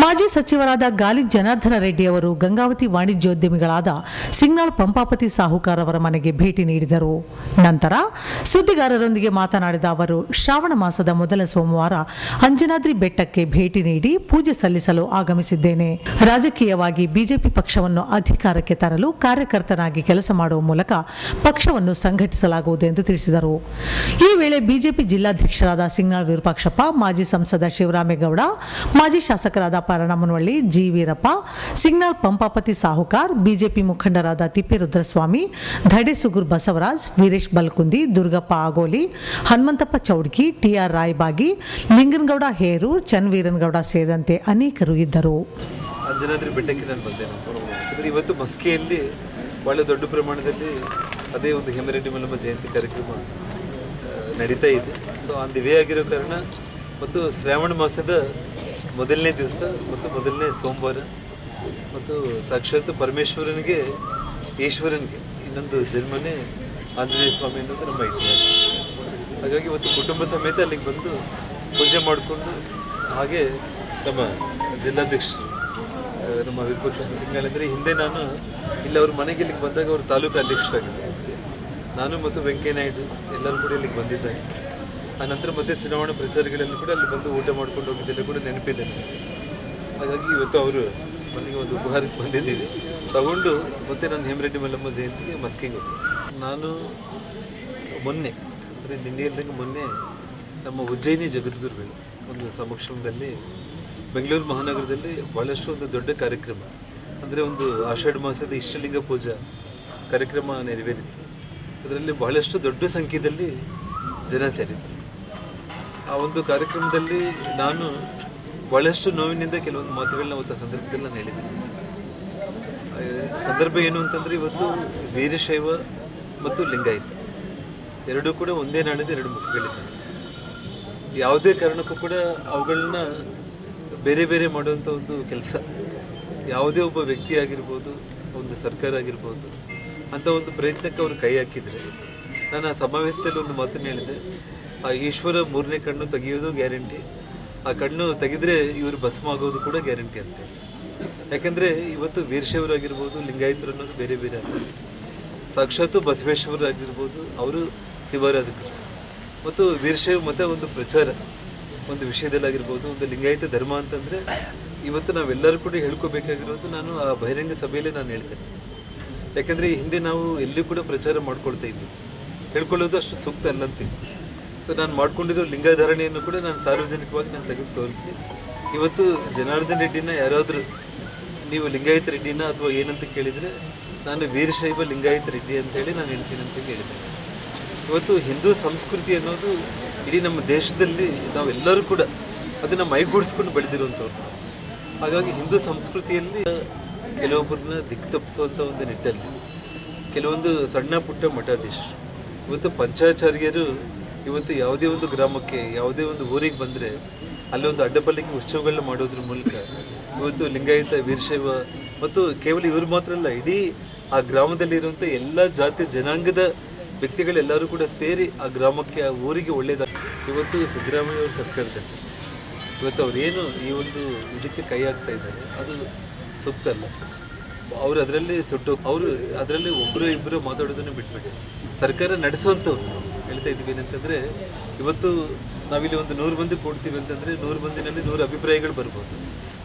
ಮಾಜಿ ಸಚಿವರಾದ ಗಾಲಿ ಜನಾರ್ದನ ರೆಡ್ಡಿ ಅವರು ಗಂಗಾವತಿ ವಾಣಿಜ್ಯೋದ್ಯಮಿಗಳಾದ ಸಿಂಗ್ನಾಳ್ ಪಂಪಾಪತಿ ಸಾಹುಕಾರ್ ಅವರ ಮನೆಗೆ ಭೇಟಿ ನೀಡಿದರು. ನಂತರ ಸುದ್ದಿಗಾರರೊಂದಿಗೆ ಮಾತನಾಡಿದ ಅವರು, ಶ್ರಾವಣ ಮಾಸದ ಮೊದಲ ಸೋಮವಾರ ಅಂಜನಾದ್ರಿ ಬೆಟ್ಟಕ್ಕೆ ಭೇಟಿ ನೀಡಿ ಪೂಜೆ ಸಲ್ಲಿಸಲು ಆಗಮಿಸಿದ್ದೇನೆ. ರಾಜಕೀಯವಾಗಿ ಬಿಜೆಪಿ ಪಕ್ಷವನ್ನು ಅಧಿಕಾರಕ್ಕೆ ತರಲು ಕಾರ್ಯಕರ್ತನಾಗಿ ಕೆಲಸ ಮಾಡುವ ಮೂಲಕ ಪಕ್ಷವನ್ನು ಸಂಘಟಿಸಲಾಗುವುದು ಎಂದು ತಿಳಿಸಿದರು. ಈ ವೇಳೆ ಬಿಜೆಪಿ ಜಿಲ್ಲಾಧ್ಯಕ್ಷರಾದ ಸಿಂಗ್ನಾಳ್ ವಿರೂಪಾಕ್ಷಪ್ಪ, ಮಾಜಿ ಸಂಸದ ಶಿವರಾಮೇಗೌಡ, ಮಾಜಿ ಶಾಸಕರಾದ ಪರಣಮನವಳ್ಳಿ, ಜಿ ವೀರಪ್ಪ, ಸಿಂಗ್ನಾಳ್ ಪಂಪಾಪತಿ ಸಾಹುಕಾರ್, ಬಿಜೆಪಿ ಮುಖಂಡರಾದ ತಿಪ್ಪೇರುದ್ರಸ್ವಾಮಿ, ಧಡೆಸುಗೂರ್ ಬಸವರಾಜ್, ವೀರೇಶ್ ಬಲ್ಕುಂದಿ, ದುರ್ಗಪ್ಪ ಆಗೋಲಿ, ಹನುಮಂತಪ್ಪ ಚೌಡ್ಕಿ, ಟಿಆರ್ ರಾಯಬಾಗಿ, ಲಿಂಗನಗೌಡ ಹೇರೂರ್, ಚನ್ನವೀರನಗೌಡ ಸೇರಿದಂತೆ ಅನೇಕರು ಇದ್ದರು. ಅಂಜನಾದ್ರಿ ಬೆಟ್ಟಕ್ಕೆ ನಾನು ಬಂದೆ. ಇವತ್ತು ಮಸ್ಕಿಯಲ್ಲಿ ಬಹಳ ದೊಡ್ಡ ಪ್ರಮಾಣದಲ್ಲಿ ಅದೇ ಒಂದು ಹೇಮರೆಡ್ಡಿ ಮಲ್ಲಮ್ಮ ಜಯಂತಿ ಕಾರ್ಯಕ್ರಮ ನಡೀತಾ ಇದೆ. ಸೊ ಆನ್ ದಿ ವೇ ಆಗಿರೋ ಕಾರಣ ಮತ್ತು ಶ್ರಾವಣ ಮಾಸದ ಮೊದಲನೇ ದಿವಸ ಮತ್ತು ಮೊದಲನೇ ಸೋಮವಾರ ಮತ್ತು ಸಾಕ್ಷಾತ್ ಪರಮೇಶ್ವರನಿಗೆ ಈಶ್ವರನಿಗೆ ಇನ್ನೊಂದು ಜನ್ಮನೇ ಆಂಜನೇಯ ಸ್ವಾಮಿ ಅನ್ನೋದು ನಮ್ಮ ಇತಿಹಾಸ. ಹಾಗಾಗಿ ಇವತ್ತು ಕುಟುಂಬ ಸಮೇತ ಅಲ್ಲಿಗೆ ಬಂದು ಪೂಜೆ ಮಾಡಿಕೊಂಡು, ಹಾಗೆ ನಮ್ಮ ಜಿಲ್ಲಾಧ್ಯಕ್ಷರು ನಮ್ಮ ವಿರೂಪಾಕ್ಷ ಸಿಂಗ್ನಾಳ್ ಅಂದರೆ ಹಿಂದೆ ನಾನು ಇಲ್ಲಿ ಅವ್ರ ಮನೆಗೆ ಇಲ್ಲಿಗೆ ಬಂದಾಗ ಅವರು ತಾಲೂಕು ಅಧ್ಯಕ್ಷರಾಗಿದ್ದೆ. ನಾನು ಮತ್ತು ವೆಂಕಯ್ಯನಾಯ್ಡು ಎಲ್ಲರೂ ಕೂಡ ಇಲ್ಲಿಗೆ ಬಂದಿದ್ದಾರೆ. ಆನಂತರ ಮತ್ತೆ ಚುನಾವಣಾ ಪ್ರಚಾರಗಳಲ್ಲಿ ಕೂಡ ಅಲ್ಲಿ ಬಂದು ಊಟ ಮಾಡ್ಕೊಂಡು ಹೋಗಿದ್ದೆಲ್ಲ ಕೂಡ ನೆನಪಿದೆ. ಹಾಗಾಗಿ ಇವತ್ತು ಅವರು ಮನೆಗೆ ಒಂದು ಉಪಹಾರಕ್ಕೆ ಬಂದಿದ್ದೀವಿ ತಗೊಂಡು ಮತ್ತೆ ನಾನು ಹೇಮರೆಡ್ಡಿ ಮಲ್ಲಮ್ಮ ಜಯಂತಿಗೆ ಮಸ್ಕಿಗೆ ಹೋದೆ. ನಾನು ಮೊನ್ನೆ ಅಂದರೆ ನಿನ್ನೆಯಲ್ದಂಗೆ ಮೊನ್ನೆ ನಮ್ಮ ಉಜ್ಜಯಿನಿ ಜಗದ್ಗುರುಗಳು ಒಂದು ಸಮಕ್ಷಮದಲ್ಲಿ ಬೆಂಗಳೂರು ಮಹಾನಗರದಲ್ಲಿ ಭಾಳಷ್ಟು ಒಂದು ದೊಡ್ಡ ಕಾರ್ಯಕ್ರಮ ಅಂದರೆ ಒಂದು ಆಷಾಢ ಮಾಸದ ಇಷ್ಟಲಿಂಗ ಪೂಜಾ ಕಾರ್ಯಕ್ರಮ ನೆರವೇರಿತ್ತು. ಅದರಲ್ಲಿ ಬಹಳಷ್ಟು ದೊಡ್ಡ ಸಂಖ್ಯೆಯಲ್ಲಿ ಜನ ಸೇರಿದ್ರು. ಆ ಒಂದು ಕಾರ್ಯಕ್ರಮದಲ್ಲಿ ನಾನು ಭಾಳಷ್ಟು ನೋವಿನಿಂದ ಕೆಲವೊಂದು ಮಾತುಗಳನ್ನ ಅವತ್ತು ಸಂದರ್ಭದಲ್ಲಿ ನಾನು ಹೇಳಿದ್ದೀನಿ. ಸಂದರ್ಭ ಏನು ಅಂತಂದರೆ ಇವತ್ತು ವೀರಶೈವ ಮತ್ತು ಲಿಂಗಾಯತ ಎರಡೂ ಕೂಡ ಒಂದೇ ನಾಡಿದ ಎರಡು ಮುಖಗಳಿದ್ದಾವೆ. ಯಾವುದೇ ಕಾರಣಕ್ಕೂ ಕೂಡ ಅವುಗಳನ್ನ ಬೇರೆ ಬೇರೆ ಮಾಡುವಂಥ ಒಂದು ಕೆಲಸ ಯಾವುದೇ ಒಬ್ಬ ವ್ಯಕ್ತಿ ಆಗಿರ್ಬೋದು, ಒಂದು ಸರ್ಕಾರ ಆಗಿರ್ಬೋದು, ಅಂಥ ಒಂದು ಪ್ರಯತ್ನಕ್ಕೆ ಅವರು ಕೈ ಹಾಕಿದರೆ, ನಾನು ಆ ಸಮಾವೇಶದಲ್ಲಿ ಒಂದು ಮಾತನ್ನು ಹೇಳಿದೆ, ಆ ಈಶ್ವರ ಮೂರನೇ ಕಣ್ಣು ತೆಗೆಯೋದು ಗ್ಯಾರಂಟಿ, ಆ ಕಣ್ಣು ತೆಗೆದ್ರೆ ಇವರು ಭಸ್ಮ ಆಗೋದು ಕೂಡ ಗ್ಯಾರಂಟಿ ಅಂತ. ಯಾಕೆಂದರೆ ಇವತ್ತು ವೀರಶೈವರಾಗಿರ್ಬೋದು, ಲಿಂಗಾಯತರು ಅನ್ನೋದು ಬೇರೆ ಬೇರೆ ಆಗ್ತದೆ. ಸಾಕ್ಷಾತ್ತು ಬಸವೇಶ್ವರರಾಗಿರ್ಬೋದು, ಅವರು ಶಿವರಾಧಿಕರು ಮತ್ತು ವೀರಶೈವ ಮತ ಒಂದು ಪ್ರಚಾರ ಒಂದು ವಿಷಯದಲ್ಲಾಗಿರ್ಬೋದು, ಒಂದು ಲಿಂಗಾಯತ ಧರ್ಮ ಅಂತಂದರೆ ಇವತ್ತು ನಾವೆಲ್ಲರೂ ಕೂಡ ಹೇಳ್ಕೋಬೇಕಾಗಿರೋದು, ನಾನು ಆ ಬಹಿರಂಗ ಸಭೆಯಲ್ಲೇ ನಾನು ಹೇಳ್ತೇನೆ. ಯಾಕೆಂದರೆ ಈ ಹಿಂದೆ ನಾವು ಎಲ್ಲಿ ಕೂಡ ಪ್ರಚಾರ ಮಾಡ್ಕೊಳ್ತಾ ಇದ್ವಿ, ಹೇಳ್ಕೊಳ್ಳೋದು ಅಷ್ಟು ಸೂಕ್ತ ಅಲ್ಲಂತಿತ್ತು. ಸೊ ನಾನು ಮಾಡ್ಕೊಂಡಿರೋ ಲಿಂಗಾಧಾರಣೆಯನ್ನು ಕೂಡ ನಾನು ಸಾರ್ವಜನಿಕವಾಗಿ ನಾನು ತೆಗೆದು ತೋರಿಸಿ, ಇವತ್ತು ಜನಾರ್ದನ್ ರೆಡ್ಡಿನ ಯಾರಾದರೂ ನೀವು ಲಿಂಗಾಯತ ರೆಡ್ಡಿನ ಅಥವಾ ಏನಂತ ಕೇಳಿದರೆ ನಾನು ವೀರಶೈವ ಲಿಂಗಾಯತ ರೆಡ್ಡಿ ಅಂತೇಳಿ ನಾನು ಹೇಳ್ತೀನಿ ಅಂತ ಹೇಳಿದೆ. ಇವತ್ತು ಹಿಂದೂ ಸಂಸ್ಕೃತಿ ಅನ್ನೋದು ಇಡೀ ನಮ್ಮ ದೇಶದಲ್ಲಿ ನಾವೆಲ್ಲರೂ ಕೂಡ ಅದನ್ನು ಮೈಗೂಡಿಸ್ಕೊಂಡು ಬೆಳೆದಿರುವಂಥವ್ರು. ಹಾಗಾಗಿ ಹಿಂದೂ ಸಂಸ್ಕೃತಿಯಲ್ಲಿ ಕೆಲವೊಬ್ಬರನ್ನ ದಿಕ್ಕು ತಪ್ಪಿಸುವಂಥ ಒಂದು ನಿಟ್ಟಲ್ಲಿ ಕೆಲವೊಂದು ಸಣ್ಣ ಪುಟ್ಟ ಮಠಾಧೀಶರು, ಇವತ್ತು ಪಂಚಾಚಾರ್ಯರು ಇವತ್ತು ಯಾವುದೇ ಒಂದು ಗ್ರಾಮಕ್ಕೆ ಯಾವುದೇ ಒಂದು ಊರಿಗೆ ಬಂದರೆ ಅಲ್ಲೊಂದು ಅಡ್ಡಪಲ್ಲಿಗೆ ಉತ್ಸವಗಳನ್ನ ಮಾಡೋದ್ರ ಮೂಲಕ ಇವತ್ತು ಲಿಂಗಾಯತ ವೀರಶೈವ ಮತ್ತು ಕೇವಲ ಇವರು ಮಾತ್ರ ಅಲ್ಲ, ಇಡೀ ಆ ಗ್ರಾಮದಲ್ಲಿರುವಂಥ ಎಲ್ಲ ಜಾತಿ ಜನಾಂಗದ ವ್ಯಕ್ತಿಗಳೆಲ್ಲರೂ ಕೂಡ ಸೇರಿ ಆ ಗ್ರಾಮಕ್ಕೆ ಆ ಊರಿಗೆ ಒಳ್ಳೆಯದಾಗ ಇವತ್ತು ಸಿದ್ದರಾಮಯ್ಯ ಅವ್ರ ಸರ್ಕಾರದಲ್ಲಿ ಇವತ್ತು ಅವರೇನು ಈ ಒಂದು ಇದಕ್ಕೆ ಕೈ ಹಾಕ್ತಾ ಇದ್ದಾರೆ ಅದು ಸೂಕ್ತ ಅಲ್ಲ. ಅವರು ಅದರಲ್ಲಿ ಅವರು ಅದರಲ್ಲಿ ಒಬ್ಬರು ಇಬ್ಬರು ಮಾತಾಡೋದನ್ನು ಬಿಟ್ಬಿಟ್ಟು ಸರ್ಕಾರ ನಡೆಸುವಂಥವ್ರು ಹೇಳ್ತಾ ಇದ್ದೀವಿ ಏನಂತಂದರೆ, ಇವತ್ತು ನಾವಿಲ್ಲಿ ಒಂದು 100 ಮಂದಿ ಕೊಡ್ತೀವಿ ಅಂತಂದರೆ 100 ಮಂದಿನಲ್ಲಿ 100 ಅಭಿಪ್ರಾಯಗಳು ಬರ್ಬೋದು.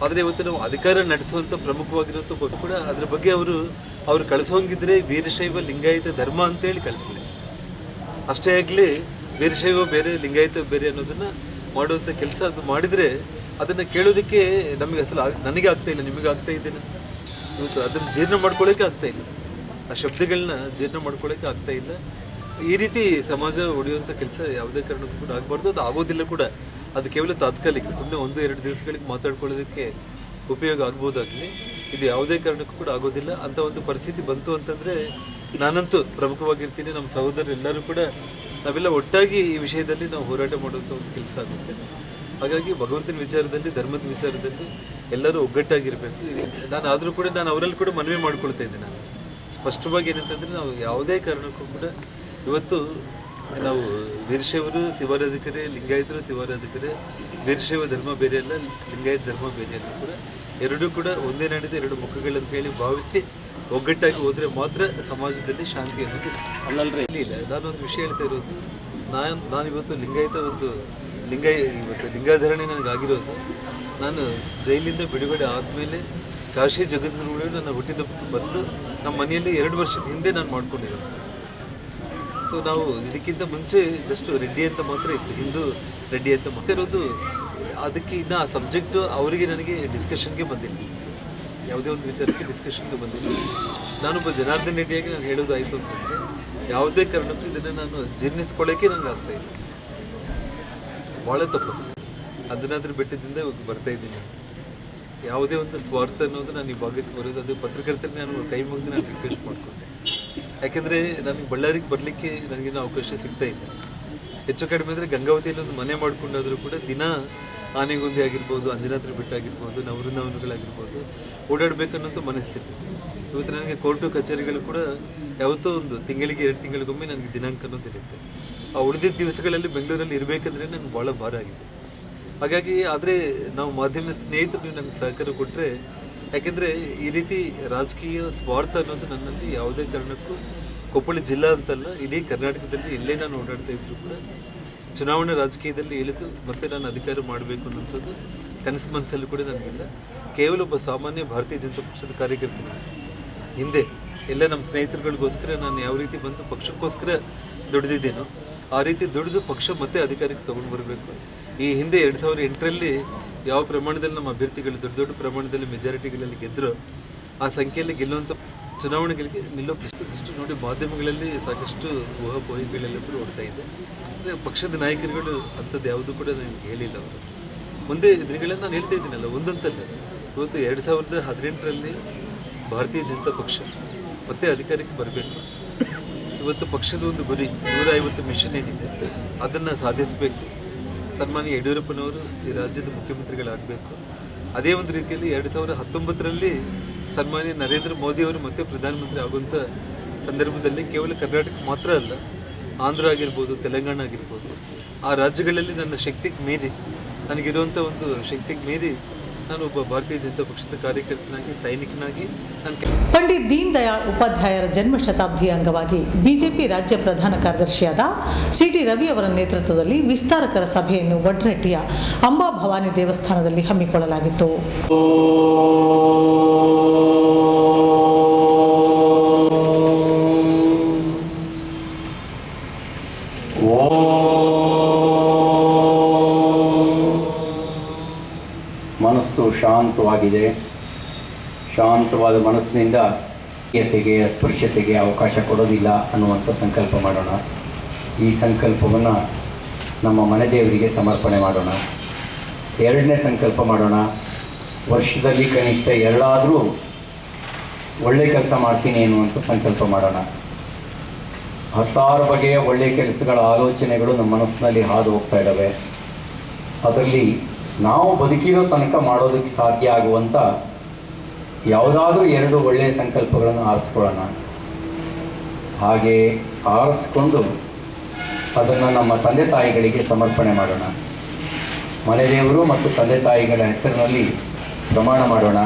ಆದರೆ ಇವತ್ತು ನಾವು ಅಧಿಕಾರ ನಡೆಸುವಂಥ ಪ್ರಮುಖವಾಗಿರುವಂಥ ಕೂಡ ಅದ್ರ ಬಗ್ಗೆ ಅವರು ಕಳಿಸೋಂಗಿದ್ರೆ ವೀರಶೈವ ಲಿಂಗಾಯತ ಧರ್ಮ ಅಂತೇಳಿ ಕಳಿಸಲಿ. ಅಷ್ಟೇ ಆಗಲಿ ವೀರಶೈವ ಬೇರೆ ಲಿಂಗಾಯತ ಬೇರೆ ಅನ್ನೋದನ್ನು ಮಾಡುವಂಥ ಕೆಲಸ ಅದು ಮಾಡಿದರೆ ಅದನ್ನು ಕೇಳೋದಕ್ಕೆ ನಮಗೆ ಅಸಲು ನನಗೆ ಆಗ್ತಾ ಇಲ್ಲ, ನಿಮಗೆ ಆಗ್ತಾ ಇದ್ದೇನೆ. ಇವತ್ತು ಅದನ್ನು ಜೀರ್ಣ ಮಾಡ್ಕೊಳ್ಳೋಕೆ ಆಗ್ತಾ ಇಲ್ಲ, ಆ ಶಬ್ದಗಳನ್ನ ಜೀರ್ಣ ಮಾಡ್ಕೊಳ್ಳೋಕೆ ಆಗ್ತಾ ಇಲ್ಲ. ಈ ರೀತಿ ಸಮಾಜ ಒಡೆಯುವಂಥ ಕೆಲಸ ಯಾವುದೇ ಕಾರಣಕ್ಕೂ ಕೂಡ ಆಗಬಾರ್ದು. ಅದು ಆಗೋದಿಲ್ಲ ಕೂಡ. ಅದು ಕೇವಲ ತಾತ್ಕಾಲಿಕ, ಸುಮ್ಮನೆ 1-2 ದಿವಸಗಳಿಗೆ ಮಾತಾಡ್ಕೊಳ್ಳೋದಕ್ಕೆ ಉಪಯೋಗ ಆಗ್ಬೋದಾಗಲಿ. ಇದು ಯಾವುದೇ ಕಾರಣಕ್ಕೂ ಕೂಡ ಆಗೋದಿಲ್ಲ. ಅಂಥ ಒಂದು ಪರಿಸ್ಥಿತಿ ಬಂತು ಅಂತಂದರೆ ನಾನಂತೂ ಪ್ರಮುಖವಾಗಿರ್ತೀನಿ, ನಮ್ಮ ಸಹೋದರರು ಎಲ್ಲರೂ ಕೂಡ ನಾವೆಲ್ಲ ಒಟ್ಟಾಗಿ ಈ ವಿಷಯದಲ್ಲಿ ನಾವು ಹೋರಾಟ ಮಾಡುವಂಥ ಒಂದು ಕೆಲಸ ಆಗುತ್ತೆ. ಹಾಗಾಗಿ ಭಗವಂತನ ವಿಚಾರದಲ್ಲಿ, ಧರ್ಮದ ವಿಚಾರದಲ್ಲಿ ಎಲ್ಲರೂ ಒಗ್ಗಟ್ಟಾಗಿರಬೇಕು. ನಾನು ಆದರೂ ಕೂಡ ನಾನು ಅವರಲ್ಲಿ ಕೂಡ ಮನವಿ ಮಾಡ್ಕೊಳ್ತಾ ಇದ್ದೀನಿ. ನಾನು ಸ್ಪಷ್ಟವಾಗಿ ಏನಂತಂದರೆ, ನಾವು ಯಾವುದೇ ಕಾರಣಕ್ಕೂ ಕೂಡ ಇವತ್ತು ನಾವು ವೀರಶೈವರು ಶಿವಾರಾಧಕರೇ, ಲಿಂಗಾಯತರು ಶಿವಾರಾಧಕರೇ. ವೀರಶೈವ ಧರ್ಮ ಬೇರೆ ಅಲ್ಲ, ಲಿಂಗಾಯತ ಧರ್ಮ ಬೇರೆ ಅಲ್ಲ ಕೂಡ. ಎರಡೂ ಕೂಡ ಒಂದೇ ನಡೆದ ಎರಡು ಮುಖಗಳಂತ ಹೇಳಿ ಭಾವಿಸಿ ಒಗ್ಗಟ್ಟಾಗಿ ಹೋದರೆ ಮಾತ್ರ ಸಮಾಜದಲ್ಲಿ ಶಾಂತಿ ಅನ್ನೋದು ಇಲ್ಲ. ನಾನೊಂದು ವಿಷಯ ಹೇಳ್ತಾ ಇರೋದು, ನಾನಿವತ್ತು ಲಿಂಗಾಯತ ಇವತ್ತು ಲಿಂಗಾಧರಣೆ ನನಗಾಗಿರೋದು, ನಾನು ಜೈಲಿಂದ ಬಿಡುಗಡೆ ಆದಮೇಲೆ ಕಾಶಿ ಜಗದ್ಗುರುಗಳು ನನ್ನ ಹುಟ್ಟಿದಬ್ಬಕ್ಕೆ ಬಂದು ನಮ್ಮ ಮನೆಯಲ್ಲಿ 2 ವರ್ಷದ ಹಿಂದೆ ನಾನು ಮಾಡ್ಕೊಂಡಿರೋದು. ಸೊ ನಾವು ಇದಕ್ಕಿಂತ ಮುಂಚೆ ಜಸ್ಟ್ ರೆಡ್ಡಿ ಅಂತ ಮಾತ್ರ ಇತ್ತು, ಹಿಂದೂ ರೆಡ್ಡಿ ಅಂತ ಮಾತ್ರ ಇರೋದು. ಅದಕ್ಕೆ ಇನ್ನು ಆ ಸಬ್ಜೆಕ್ಟು ಅವರಿಗೆ ನನಗೆ ಡಿಸ್ಕಷನ್ಗೆ ಬಂದಿಲ್ಲ, ಯಾವುದೇ ಒಂದು ವಿಚಾರಕ್ಕೆ ಡಿಸ್ಕಷನ್ಗೆ ಬಂದಿಲ್ಲ. ನಾನೊಬ್ಬ ಜನಾರ್ದನ್ ರೆಡ್ಡಿಯಾಗಿ ನಾನು ಹೇಳೋದಾಯಿತು ಅಂತಂದರೆ, ಯಾವುದೇ ಕಾರಣಕ್ಕೂ ಇದನ್ನು ನಾನು ಜೀರ್ಣಿಸ್ಕೊಳ್ಳೋಕ್ಕೆ ನನಗೆ ಆಗ್ತಾಯಿಲ್ಲ. ಭಾಳ ತಪ್ಪು. ಅದನ್ನಾದ್ರೂ ಬೆಟ್ಟದಿಂದ ಬರ್ತಾ ಇದ್ದೀನಿ. ಯಾವುದೇ ಒಂದು ಸ್ವಾರ್ಥ ಅನ್ನೋದು ನಾನು ಈ ಭಾಗಕ್ಕೆ ಬರೋದು, ಅದು ಪತ್ರಕರ್ತರಿಗೆ ನಾನು ಕೈ ಮುಗಿದು ನಾನು ರಿಕ್ವೆಸ್ಟ್ ಮಾಡಿಕೊಂಡೆ. ಯಾಕೆಂದರೆ ನನಗೆ ಬಳ್ಳಾರಿಗೆ ಬರಲಿಕ್ಕೆ ನನಗೇನು ಅವಕಾಶ ಸಿಗ್ತಾ ಇಲ್ಲ. ಹೆಚ್ಚು ಕಡಿಮೆ ಅಂದರೆ ಗಂಗಾವತಿಯಲ್ಲಿ ಒಂದು ಮನೆ ಮಾಡ್ಕೊಂಡಾದರೂ ಕೂಡ ದಿನ ಆನೆಗೊಂದಿ ಆಗಿರ್ಬೋದು, ಅಂಜನಾದ್ರಿ ಬೆಟ್ಟ ಆಗಿರ್ಬೋದು, ನವೃಂದಾವನಗಳಾಗಿರ್ಬೋದು ಓಡಾಡಬೇಕನ್ನೋಂಥ ಮನಸ್ಸಿತ್ತು. ಇವತ್ತು ನನಗೆ ಕೋರ್ಟು ಕಚೇರಿಗಳು ಕೂಡ ಯಾವತ್ತೋ ಒಂದು ತಿಂಗಳಿಗೆ 2 ತಿಂಗಳಿಗೊಮ್ಮೆ ನನಗೆ ದಿನಾಂಕ ಅನ್ನೋದಿರುತ್ತೆ. ಆ ಉಳಿದಿದ್ದ ದಿವಸಗಳಲ್ಲಿ ಬೆಂಗಳೂರಲ್ಲಿ ಇರಬೇಕಂದ್ರೆ ನನಗೆ ಭಾಳ ಭಾರ ಆಗಿದೆ. ಹಾಗಾಗಿ ಆದರೆ ನಾವು ಮಾಧ್ಯಮ ಸ್ನೇಹಿತರು ನನಗೆ ಸಹಕಾರ ಕೊಟ್ಟರೆ, ಯಾಕೆಂದರೆ ಈ ರೀತಿ ರಾಜಕೀಯ ಸ್ವಾರ್ಥ ಅನ್ನೋದು ನನ್ನಲ್ಲಿ ಯಾವುದೇ ಕಾರಣಕ್ಕೂ ಕೊಪ್ಪಳ ಜಿಲ್ಲಾ ಅಂತಲ್ಲ, ಇಡೀ ಕರ್ನಾಟಕದಲ್ಲಿ ಎಲ್ಲೇ ನಾನು ಓಡಾಡ್ತಾ ಇದ್ರು ಕೂಡ ಚುನಾವಣಾ ರಾಜಕೀಯದಲ್ಲಿ ಇಳಿದು ಮತ್ತೆ ನಾನು ಅಧಿಕಾರ ಮಾಡಬೇಕು ಅನ್ನೋಂಥದ್ದು ಕನಸು ಮನಸ್ಸಲ್ಲೂ ಕೂಡ ನನಗಿಲ್ಲ. ಕೇವಲ ಒಬ್ಬ ಸಾಮಾನ್ಯ ಭಾರತೀಯ ಜನತಾ ಪಕ್ಷದ ಕಾರ್ಯಕರ್ತನ. ಹಿಂದೆ ಎಲ್ಲ ನಮ್ಮ ಸ್ನೇಹಿತರುಗಳಿಗೋಸ್ಕರ ನಾನು ಯಾವ ರೀತಿ ಬಂದು ಪಕ್ಷಕ್ಕೋಸ್ಕರ ದುಡಿದಿದ್ದೇನೋ ಆ ರೀತಿ ದುಡಿದು ಪಕ್ಷ ಮತ್ತೆ ಅಧಿಕಾರಕ್ಕೆ ತೊಗೊಂಡು ಬರಬೇಕು. ಈ ಹಿಂದೆ 2008ರಲ್ಲಿ ಯಾವ ಪ್ರಮಾಣದಲ್ಲಿ ನಮ್ಮ ಅಭ್ಯರ್ಥಿಗಳು ದೊಡ್ಡ ದೊಡ್ಡ ಪ್ರಮಾಣದಲ್ಲಿ ಮೆಜಾರಿಟಿಗಳಲ್ಲಿ ಗೆದ್ದರು, ಆ ಸಂಖ್ಯೆಯಲ್ಲಿ ಗೆಲ್ಲುವಂಥ ಚುನಾವಣೆಗಳಿಗೆ ನಿಲ್ಲೋ ಪ್ರಶ್ನೆ ನೋಡಿ ಮಾಧ್ಯಮಗಳಲ್ಲಿ ಸಾಕಷ್ಟು ಊಹಾಪೋಹಗಳೆಲ್ಲ ಕೂಡ ಓಡ್ತಾ ಇದೆ. ಅಂದರೆ ಪಕ್ಷದ ನಾಯಕರುಗಳು ಅಂಥದ್ದು ಯಾವುದೂ ಕೂಡ ನನಗೆ ಹೇಳಿಲ್ಲ. ಅವರು ಮುಂದೆ ದಿನಗಳಲ್ಲಿ ನಾನು ಹೇಳ್ತಾ ಇದ್ದೀನಲ್ಲ, ಒಂದಂತಲ್ಲ, ಇವತ್ತು 2018ರಲ್ಲಿ ಭಾರತೀಯ ಜನತಾ ಪಕ್ಷ ಮತ್ತೆ ಅಧಿಕಾರಕ್ಕೆ ಬರಬೇಕು. ಇವತ್ತು ಪಕ್ಷದ ಒಂದು ಗುರಿ 150 ಮಿಷನ್ ಏನಿದೆ ಅದನ್ನು ಸಾಧಿಸಬೇಕು. ಸನ್ಮಾನ್ಯ ಯಡಿಯೂರಪ್ಪನವರು ಈ ರಾಜ್ಯದ ಮುಖ್ಯಮಂತ್ರಿಗಳಾಗಬೇಕು. ಅದೇ ಒಂದು ರೀತಿಯಲ್ಲಿ 2019ರಲ್ಲಿ ಸನ್ಮಾನ್ಯ ನರೇಂದ್ರ ಮೋದಿಯವರು ಮತ್ತೆ ಪ್ರಧಾನಮಂತ್ರಿ ಆಗುವಂಥ ಸಂದರ್ಭದಲ್ಲಿ ಕೇವಲ ಕರ್ನಾಟಕ ಮಾತ್ರ ಅಲ್ಲ, ಆಂಧ್ರ ಆಗಿರ್ಬೋದು, ತೆಲಂಗಾಣ ಆಗಿರ್ಬೋದು, ಆ ರಾಜ್ಯಗಳಲ್ಲಿ ನನ್ನ ಶಕ್ತಿಗೆ ಮೀರಿ, ನನಗಿರುವಂಥ ಒಂದು ಶಕ್ತಿಗೆ ಮೀರಿ ನಾನು ಒಬ್ಬ ಭಾರತೀಯ ಜನತಾ ಪಕ್ಷದ ಕಾರ್ಯಕರ್ತನಾಗಿ, ಸೈನಿಕನಾಗಿ ಪಂಡಿತ್ ದೀನ್ ದಯಾಳ್ ಉಪಾಧ್ಯಾಯರ ಜನ್ಮ ಶತಾಬ್ದಿ ಅಂಗವಾಗಿ ಬಿಜೆಪಿ ರಾಜ್ಯ ಪ್ರಧಾನ ಕಾರ್ಯದರ್ಶಿಯಾದ ಸಿಟಿ ರವಿ ಅವರ ನೇತೃತ್ವದಲ್ಲಿ ವಿಸ್ತಾರಕರ ಸಭೆಯನ್ನು ವಡ್ರಟ್ಟಿಯ ಅಂಬಾ ಭವಾನಿ ದೇವಸ್ಥಾನದಲ್ಲಿ ಹಮ್ಮಿಕೊಳ್ಳಲಾಗಿತ್ತು. ಮನಸ್ಸು ಶಾಂತವಾಗಿದೆ. ಶಾಂತವಾದ ಮನಸ್ಸಿನಿಂದ ಸ್ಪರ್ಶತೆಗೆ ಅವಕಾಶ ಕೊಡೋದಿಲ್ಲ ಅನ್ನುವಂಥ ಸಂಕಲ್ಪ ಮಾಡೋಣ. ಈ ಸಂಕಲ್ಪವನ್ನು ನಮ್ಮ ಮನೆ ದೇವರಿಗೆ ಸಮರ್ಪಣೆ ಮಾಡೋಣ. 2ನೇ ಸಂಕಲ್ಪ ಮಾಡೋಣ, ವರ್ಷದಲ್ಲಿ ಕನಿಷ್ಠ 2 ಆದರೂ ಒಳ್ಳೆಯ ಕೆಲಸ ಮಾಡ್ತೀನಿ ಎನ್ನುವಂಥ ಸಂಕಲ್ಪ ಮಾಡೋಣ. 10 ಬಗೆಯ ಒಳ್ಳೆಯ ಕೆಲಸಗಳ ಆಲೋಚನೆಗಳು ನಮ್ಮ ಮನಸ್ಸಿನಲ್ಲಿ ಹಾದು ಹೋಗ್ತಾ ಇದ್ದಾವೆ. ಅದರಲ್ಲಿ ನಾವು ಬದುಕಿರೋ ತನಕ ಮಾಡೋದಕ್ಕೆ ಸಾಧ್ಯ ಆಗುವಂಥ ಯಾವುದಾದ್ರೂ 2 ಒಳ್ಳೆಯ ಸಂಕಲ್ಪಗಳನ್ನು ಆರಿಸ್ಕೊಳ್ಳೋಣ. ಹಾಗೆ ಆರಿಸ್ಕೊಂಡು ಅದನ್ನು ನಮ್ಮ ತಂದೆ ತಾಯಿಗಳಿಗೆ ಸಮರ್ಪಣೆ ಮಾಡೋಣ. ಮನೆ ದೇವರು ಮತ್ತು ತಂದೆ ತಾಯಿಗಳ ಹೆಸರಿನಲ್ಲಿ ಪ್ರಮಾಣ ಮಾಡೋಣ.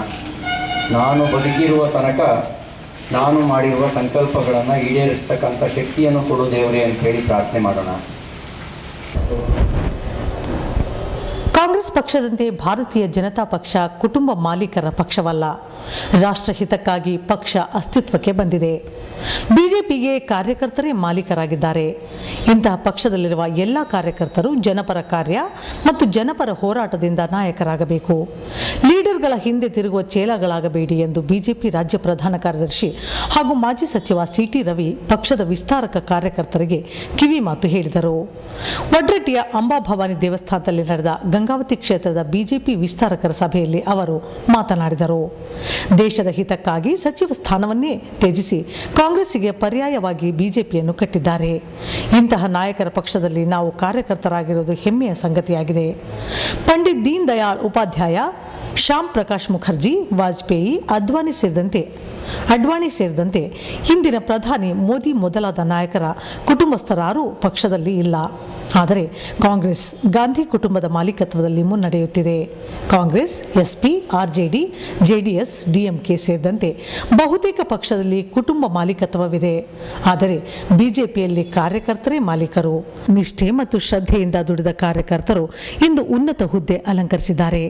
ನಾನು ಬದುಕಿರುವ ತನಕ ನಾನು ಮಾಡಿರುವ ಸಂಕಲ್ಪಗಳನ್ನು ಈಡೇರಿಸ್ತಕ್ಕಂಥ ಶಕ್ತಿಯನ್ನು ಕೊಡು ದೇವರೇ ಅಂತೇಳಿ ಪ್ರಾರ್ಥನೆ ಮಾಡೋಣ. ಕಾಂಗ್ರೆಸ್ ಪಕ್ಷದಂತೆ ಭಾರತೀಯ ಜನತಾ ಪಕ್ಷ ಕುಟುಂಬ ಮಾಲೀಕರ ಪಕ್ಷವಲ್ಲ. ರಾಷ್ಟ್ರಹಿತಕ್ಕಾಗಿ ಪಕ್ಷ ಅಸ್ತಿತ್ವಕ್ಕೆ ಬಂದಿದೆ. ಬಿಜೆಪಿಗೆ ಕಾರ್ಯಕರ್ತರೇ ಮಾಲೀಕರಾಗಿದ್ದಾರೆ. ಇಂತಹ ಪಕ್ಷದಲ್ಲಿರುವ ಎಲ್ಲ ಕಾರ್ಯಕರ್ತರು ಜನಪರ ಕಾರ್ಯ ಮತ್ತು ಜನಪರ ಹೋರಾಟದಿಂದ ನಾಯಕರಾಗಬೇಕು. ಲೀಡರ್ಗಳ ಹಿಂದೆ ತಿರುಗುವ ಚೇಲಾಗಳಾಗಬೇಡಿ ಎಂದು ಬಿಜೆಪಿ ರಾಜ್ಯ ಪ್ರಧಾನ ಕಾರ್ಯದರ್ಶಿ ಹಾಗೂ ಮಾಜಿ ಸಚಿವ ಸಿಟಿ ರವಿ ಪಕ್ಷದ ವಿಸ್ತಾರಕ ಕಾರ್ಯಕರ್ತರಿಗೆ ಕಿವಿ ಮಾತು ಹೇಳಿದರು. ವಡ್ರಟ್ಟಿಯ ಅಂಬಾಭವಾನಿ ದೇವಸ್ಥಾನದಲ್ಲಿ ನಡೆದ ಗಂಗಾವತಿ ಕ್ಷೇತ್ರದ ಬಿಜೆಪಿ ವಿಸ್ತಾರಕರ ಸಭೆಯಲ್ಲಿ ಅವರು ಮಾತನಾಡಿದರು. ದೇಶದ ಹಿತಕ್ಕಾಗಿ ಸಚಿವ ಸ್ಥಾನವನ್ನೇ ತ್ಯಜಿಸಿ ಕಾಂಗ್ರೆಸ್ಸಿಗೆ ಪರ್ಯಾಯವಾಗಿ ಬಿಜೆಪಿಯನ್ನು ಕಟ್ಟಿದ್ದಾರೆ. ಇಂತಹ ನಾಯಕರ ಪಕ್ಷದಲ್ಲಿ ನಾವು ಕಾರ್ಯಕರ್ತರಾಗಿರುವುದು ಹೆಮ್ಮೆಯ ಸಂಗತಿಯಾಗಿದೆ. ಪಂಡಿತ್ ದೀನ್ ದಯಾಳ್ ಉಪಾಧ್ಯಾಯ ಶ್ಯಾಮ್ ಪ್ರಕಾಶ್ ಮುಖರ್ಜಿ, ವಾಜಪೇಯಿ, ಅಡ್ವಾಣಿ ಸೇರಿದಂತೆ ಹಿಂದಿನ ಪ್ರಧಾನಿ ಮೋದಿ ಮೊದಲಾದ ನಾಯಕರ ಕುಟುಂಬಸ್ಥರಾರೂ ಪಕ್ಷದಲ್ಲಿ ಇಲ್ಲ. ಆದರೆ ಕಾಂಗ್ರೆಸ್ ಗಾಂಧಿ ಕುಟುಂಬದ ಮಾಲೀಕತ್ವದಲ್ಲಿ ಮುನ್ನಡೆಯುತ್ತಿದೆ. Congress, SP, RJD, JDS, DMK ಸೇರಿದಂತೆ ಬಹುತೇಕ ಪಕ್ಷದಲ್ಲಿ ಕುಟುಂಬ ಮಾಲೀಕತ್ವವಿದೆ. ಆದರೆ ಬಿಜೆಪಿಯಲ್ಲಿ ಕಾರ್ಯಕರ್ತರೇ ಮಾಲೀಕರು. ನಿಷ್ಠೆ ಮತ್ತು ಶ್ರದ್ಧೆಯಿಂದ ದುಡಿದ ಕಾರ್ಯಕರ್ತರು ಇಂದು ಉನ್ನತ ಹುದ್ದೆ ಅಲಂಕರಿಸಿದ್ದಾರೆ.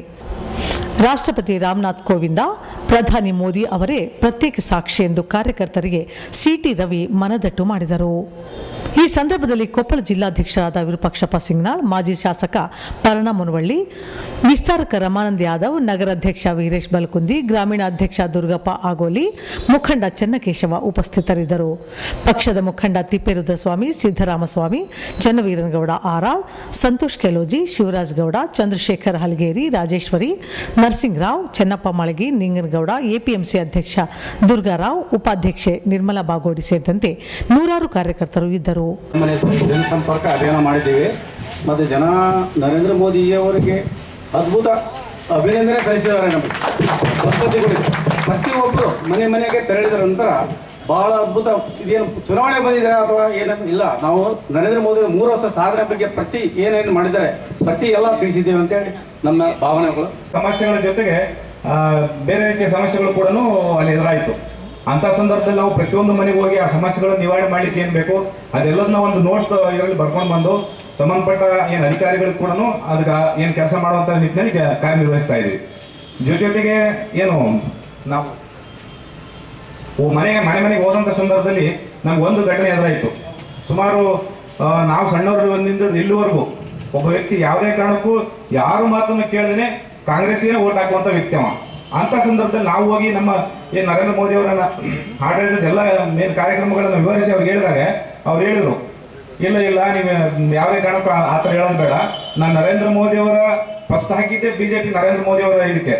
ರಾಷ್ಟ್ರಪತಿ ರಾಮನಾಥ್ ಕೋವಿಂದ, ಪ್ರಧಾನಿ ಮೋದಿ ಅವರೇ ಪ್ರತ್ಯೇಕ ಸಾಕ್ಷಿ ಎಂದು ಕಾರ್ಯಕರ್ತರಿಗೆ ಸಿಟಿ ರವಿ ಮನದಟ್ಟು ಮಾಡಿದರು. ಈ ಸಂದರ್ಭದಲ್ಲಿ ಕೊಪ್ಪಳ ಜಿಲ್ಲಾಧ್ಯಕ್ಷರಾದ ವಿರೂಪಾಕ್ಷಪ್ಪ ಸಿಂಗ್ನಾಳ್, ಮಾಜಿ ಶಾಸಕ ಪರ್ಣ ಮುನವಳ್ಳಿ, ವಿಸ್ತಾರಕ ರಮಾನಂದ್ ಯಾದವ್, ನಗರಾಧ್ಯಕ್ಷ ವೀರೇಶ್ ಬಲ್ಕುಂದಿ, ಗ್ರಾಮೀಣ ಅಧ್ಯಕ್ಷ ದುರ್ಗಪ್ಪ ಆಗೋಲಿ, ಮುಖಂಡ ಚೆನ್ನಕೇಶವ ಉಪಸ್ಥಿತರಿದ್ದರು. ಪಕ್ಷದ ಮುಖಂಡ ತಿಪ್ಪೇರುದ್ರಸ್ವಾಮಿ, ಸಿದ್ದರಾಮಸ್ವಾಮಿ, ಚನ್ನವೀರನಗೌಡ ಆರಾಳ್, ಸಂತೋಷ್ ಕೆಲೋಜಿ, ಶಿವರಾಜ್ ಗೌಡ, ಚಂದ್ರಶೇಖರ್ ಹಲಗೇರಿ, ರಾಜೇಶ್ವರಿ, ನರಸಿಂಗರಾವ್, ಚೆನ್ನಪ್ಪ ಮಾಳಗಿ, ನಿಂಗನಗೌಡ, ಎಪಿಎಂಸಿ ಅಧ್ಯಕ್ಷ ದುರ್ಗಾರಾವ್, ಉಪಾಧ್ಯಕ್ಷೆ ನಿರ್ಮಲಾ ಬಾಗೋಡಿ ಸೇರಿದಂತೆ ನೂರಾರು ಕಾರ್ಯಕರ್ತರು ಇದ್ದರು. ಜನಸಂಪರ್ಕ ಅಭಿಯಾನ ಮಾಡಿದ್ದೀವಿ ಮತ್ತು ನರೇಂದ್ರ ಮೋದಿಯವರಿಗೆ ಅದ್ಭುತ ಅಭಿನಂದನೆ ಸಲ್ಲಿಸಿದ್ದಾರೆ. ನಮಗೆ ಪ್ರತಿಯೊಬ್ಬರು ಮನೆಗೆ ತೆರಳಿದ ನಂತರ ಬಹಳ ಅದ್ಭುತ. ಇದೇನು ಚುನಾವಣೆ ಬಂದಿದ್ದಾರೆ ಅಥವಾ ಏನೇನು ಇಲ್ಲ, ನಾವು ನರೇಂದ್ರ ಮೋದಿ 3 ವರ್ಷ ಸಾಧನೆ ಬಗ್ಗೆ ಏನೇನು ಮಾಡಿದ್ದಾರೆ ಎಲ್ಲ ತಿಳಿಸಿದ್ದೇವೆ ಅಂತೇಳಿ ನಮ್ಮ ಭಾವನೆಗಳು. ಸಮಸ್ಯೆಗಳ ಜೊತೆಗೆ ಬೇರೆ ರೀತಿಯ ಸಮಸ್ಯೆಗಳು ಕೂಡ ಅಲ್ಲಿ ಎದುರಾಯಿತು. ಅಂತ ಸಂದರ್ಭದಲ್ಲಿ ನಾವು ಪ್ರತಿಯೊಂದು ಮನೆಗೆ ಹೋಗಿ ಆ ಸಮಸ್ಯೆಗಳನ್ನು ನಿವಾರಣೆ ಮಾಡ್ಲಿಕ್ಕೆ ಏನ್ ಬೇಕು ಅದೆಲ್ಲದನ್ನ ಒಂದು ನೋಟ್ ಇದರಲ್ಲಿ ಬರ್ಕೊಂಡು ಬಂದು ಸಂಬಂಧಪಟ್ಟ ಏನ್ ಅಧಿಕಾರಿಗಳು ಕೂಡ ಅದಕ್ಕೆ ಏನ್ ಕೆಲಸ ಮಾಡುವಂತ ನಿಟ್ಟಿನಲ್ಲಿ ಕಾರ್ಯನಿರ್ವಹಿಸ್ತಾ ಇದ್ವಿ. ಜೊತೆಗೆ ಏನು ನಾವು ಮನೆಗೆ ಹೋದಂತ ಸಂದರ್ಭದಲ್ಲಿ ನಮ್ಗೆ ಒಂದು ಘಟನೆ ಎದುರಾಯಿತು. ಸುಮಾರು ನಾವು ಸಣ್ಣವರಿಂದ ಇಲ್ಲಿವರೆಗೂ ಒಬ್ಬ ವ್ಯಕ್ತಿ ಯಾವುದೇ ಕಾರಣಕ್ಕೂ ಯಾರು ಮಾತನ್ನು ಕೇಳದೇನೆ ಕಾಂಗ್ರೆಸ್ಗೆ ಓಟ್ ಹಾಕುವಂತ ವ್ಯಕ್ತಿ ಅವ. ಅಂತ ಸಂದರ್ಭದಲ್ಲಿ ನಾವು ಹೋಗಿ ನಮ್ಮ ಏನ್ ನರೇಂದ್ರ ಮೋದಿ ಅವರನ್ನ ಆಡಳಿತದ ಎಲ್ಲ ಮೇನ್ ಕಾರ್ಯಕ್ರಮಗಳನ್ನು ವಿವರಿಸಿ ಅವ್ರಿಗೆ ಹೇಳಿದಾಗ ಅವ್ರು ಹೇಳಿದ್ರು, ಇಲ್ಲ ನೀವು ಯಾವುದೇ ಕಾರಣಕ್ಕೂ ಆ ಥರ ಹೇಳೋದು ಬೇಡ, ನಾನು ನರೇಂದ್ರ ಮೋದಿ ಅವರ ಫಸ್ಟ್ ಹಾಕಿದ್ದೆ ಬಿಜೆಪಿ ನರೇಂದ್ರ ಮೋದಿ ಅವರ ಇದಕ್ಕೆ.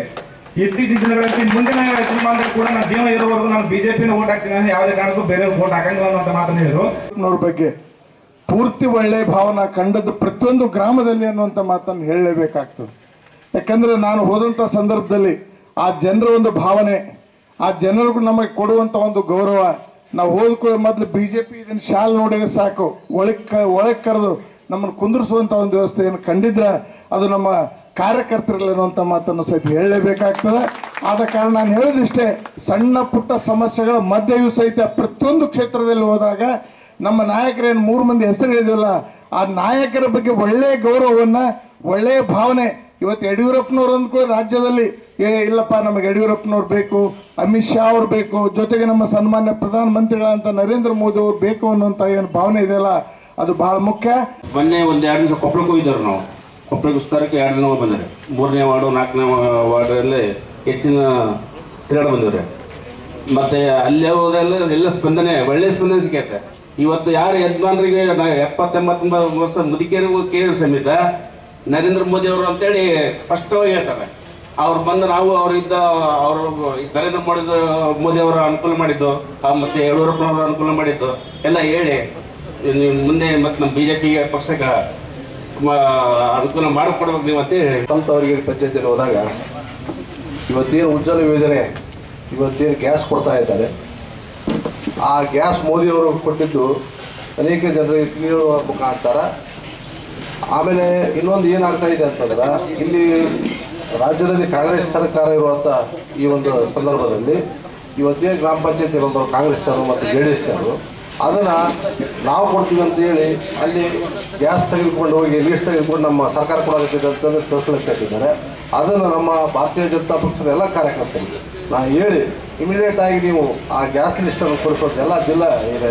ಇತ್ತೀಚಿನ ದಿನಗಳಲ್ಲಿ ಮುಂದಿನ ತೀರ್ಮಾನದಲ್ಲಿ ಕೂಡ ನಾನು ಜೀವ ಇರೋವರೆಗೂ ನಾನು ಬಿಜೆಪಿನ ಓಟ್ ಹಾಕ್ತೀನಿ, ಯಾವುದೇ ಕಾರಣಕ್ಕೂ ಬೇರೆ ಓಟ್ ಹಾಕಂಗಿಲ್ಲ ಅನ್ನೋ ಮಾತನ್ನು ಹೇಳಿದ್ರು. ಅವ್ರ ಬಗ್ಗೆ ಪೂರ್ತಿ ಒಳ್ಳೆ ಭಾವನ ಕಂಡದ್ದು ಪ್ರತಿಯೊಂದು ಗ್ರಾಮದಲ್ಲಿ ಅನ್ನುವಂಥ ಮಾತನ್ನು ಹೇಳಲೇಬೇಕಾಗ್ತದೆ. ಯಾಕಂದ್ರೆ ನಾನು ಹೋದಂಥ ಸಂದರ್ಭದಲ್ಲಿ ಆ ಜನರ ಒಂದು ಭಾವನೆ, ಆ ಜನರಿಗೂ ನಮಗೆ ಕೊಡುವಂಥ ಒಂದು ಗೌರವ, ನಾವು ಹೋದ್ಕೊಳ್ಳೋ ಮೊದಲು ಬಿಜೆಪಿ ಇದನ್ನು ಶಾಲ್ ನೋಡಿದ್ರೆ ಸಾಕು ಒಳಗೆ ಕರೆದು ನಮ್ಮನ್ನು ಕುಂದಿರಿಸುವಂಥ ಒಂದು ವ್ಯವಸ್ಥೆಯನ್ನು ಕಂಡಿದ್ರೆ ಅದು ನಮ್ಮ ಕಾರ್ಯಕರ್ತರಲ್ಲಿರುವಂಥ ಮಾತನ್ನು ಸಹಿತ ಹೇಳಲೇಬೇಕಾಗ್ತದೆ. ಆದ ಕಾರಣ ನಾನು ಹೇಳೋದಿಷ್ಟೇ, ಸಣ್ಣ ಪುಟ್ಟ ಸಮಸ್ಯೆಗಳ ಮಧ್ಯೆಯೂ ಸಹಿತ ಪ್ರತಿಯೊಂದು ಕ್ಷೇತ್ರದಲ್ಲಿ ಹೋದಾಗ ನಮ್ಮ ನಾಯಕರೇನು 3 ಮಂದಿ ಹೆಸರು ಹೇಳಿದ್ವಲ್ಲ, ಆ ನಾಯಕರ ಬಗ್ಗೆ ಒಳ್ಳೆಯ ಗೌರವವನ್ನು, ಒಳ್ಳೆಯ ಭಾವನೆ. ಇವತ್ತು ಯಡಿಯೂರಪ್ಪನವ್ರು ಅಂದ್ಕೊಳ್ಳಿ ರಾಜ್ಯದಲ್ಲಿ ಇಲ್ಲಪ್ಪ ನಮಗೆ ಯಡಿಯೂರಪ್ಪನವ್ರು ಬೇಕು, ಅಮಿತ್ ಶಾ ಅವ್ರು ಬೇಕು, ಜೊತೆಗೆ ನಮ್ಮ ಸನ್ಮಾನ್ಯ ಪ್ರಧಾನಮಂತ್ರಿಗಳಂತ ನರೇಂದ್ರ ಮೋದಿ ಅವ್ರು ಬೇಕು ಅನ್ನುವಂಥ ಏನು ಭಾವನೆ ಇದೆಯಲ್ಲ ಅದು ಬಹಳ ಮುಖ್ಯ. ಮೊನ್ನೆ 1-2 ದಿವಸ ಕೊಪ್ಪಳಕ್ಕೆ ಹೋಗಿದ್ದಾರೆ. ನಾವು ಕೊಪ್ಪಳ ವಿಸ್ತಾರಕ್ಕೆ 2 ದಿನ ಬಂದರೆ 3ನೇ ವಾರ್ಡು 4ನೇ ವಾರ್ಡಲ್ಲಿ ಹೆಚ್ಚಿನ ತಿರುಗಾಡ ಬಂದಿದ್ದಾರೆ. ಮತ್ತೆ ಅಲ್ಲಿ ಹೋದೆಲ್ಲ ಎಲ್ಲ ಸ್ಪಂದನೆ, ಒಳ್ಳೆ ಸ್ಪಂದನೆ ಸಿಕ್ಕೈತೆ. ಇವತ್ತು ಯಾರು ಯಜಮಾನರಿಗೆ 70-80 ವರ್ಷ ಮುದುಕಿಯರಿಗೂ ಕೇರ್ ಸಮೇತ ನರೇಂದ್ರ ಮೋದಿ ಅವರು ಅಂತೇಳಿ ಸ್ಪಷ್ಟವಾಗಿ ಹೇಳ್ತಾರೆ. ಅವ್ರು ಬಂದು ನಾವು ಅವರಿದ್ದ ಅವರು ನರೇಂದ್ರ ಮೋದಿ ಅವರ ಅನುಕೂಲ ಮಾಡಿದ್ದು ಮತ್ತೆ ಯಡಿಯೂರಪ್ಪನವರು ಅನುಕೂಲ ಮಾಡಿದ್ದು ಎಲ್ಲ ಹೇಳಿ ಮುಂದೆ ಮತ್ತೆ ನಮ್ಮ ಬಿಜೆಪಿಗೆ ಪಕ್ಷಕ್ಕೆ ಅನುಕೂಲ ಮಾಡಿಕೊಡ್ಬೇಕು ನೀವು ಅಂತ ಹೇಳಿ ಸ್ವಂತವರಿಗೆ ಪಂಚಾಯತಿಯಲ್ಲಿ ಹೋದಾಗ ಇವತ್ತೇನು ಉಜ್ವಲ ಯೋಜನೆ, ಇವತ್ತೇನು ಗ್ಯಾಸ್ ಕೊಡ್ತಾ ಇದ್ದಾರೆ, ಆ ಗ್ಯಾಸ್ ಮೋದಿಯವರು ಕೊಟ್ಟಿದ್ದು ಅನೇಕ ಜನರಿಗೆ ತಿಳಿಯುವ ಮುಖಾಂತರ. ಆಮೇಲೆ ಇನ್ನೊಂದು ಏನಾಗ್ತಾ ಇದೆ ಅಂತಂದ್ರೆ, ಇಲ್ಲಿ ರಾಜ್ಯದಲ್ಲಿ ಕಾಂಗ್ರೆಸ್ ಸರ್ಕಾರ ಇರುವಂಥ ಈ ಒಂದು ಸಂದರ್ಭದಲ್ಲಿ ಇವತ್ತೇ ಗ್ರಾಮ ಪಂಚಾಯತಿ ಬಂದರು ಕಾಂಗ್ರೆಸ್ನವರು ಮತ್ತು JDSನವರು, ಅದನ್ನು ನಾವು ಕೊಡ್ತೀವಿ ಅಂತೇಳಿ ಅಲ್ಲಿ ಗ್ಯಾಸ್ ತೆಗೆದುಕೊಂಡು ಹೋಗಿ ಲೀಸ್ಟ್ ತೆಗೆದುಕೊಂಡು ನಮ್ಮ ಸರ್ಕಾರ ಕೊಡೋದಕ್ಕೆ ಅಂತಂದ್ರೆ ತೋರಿಸ್ಲಿಕ್ಕಿದ್ದಾರೆ. ಅದನ್ನು ನಮ್ಮ ಭಾರತೀಯ ಜನತಾ ಪಕ್ಷದ ಎಲ್ಲ ಕಾರ್ಯಕರ್ತರಿಗೆ ನಾನು ಹೇಳಿ ಇಮಿಡಿಯೇಟ್ ಆಗಿ ನೀವು ಆ ಗ್ಯಾಸ್ ಲಿಸ್ಟನ್ನು ಕೊಡಿಸುವಂಥ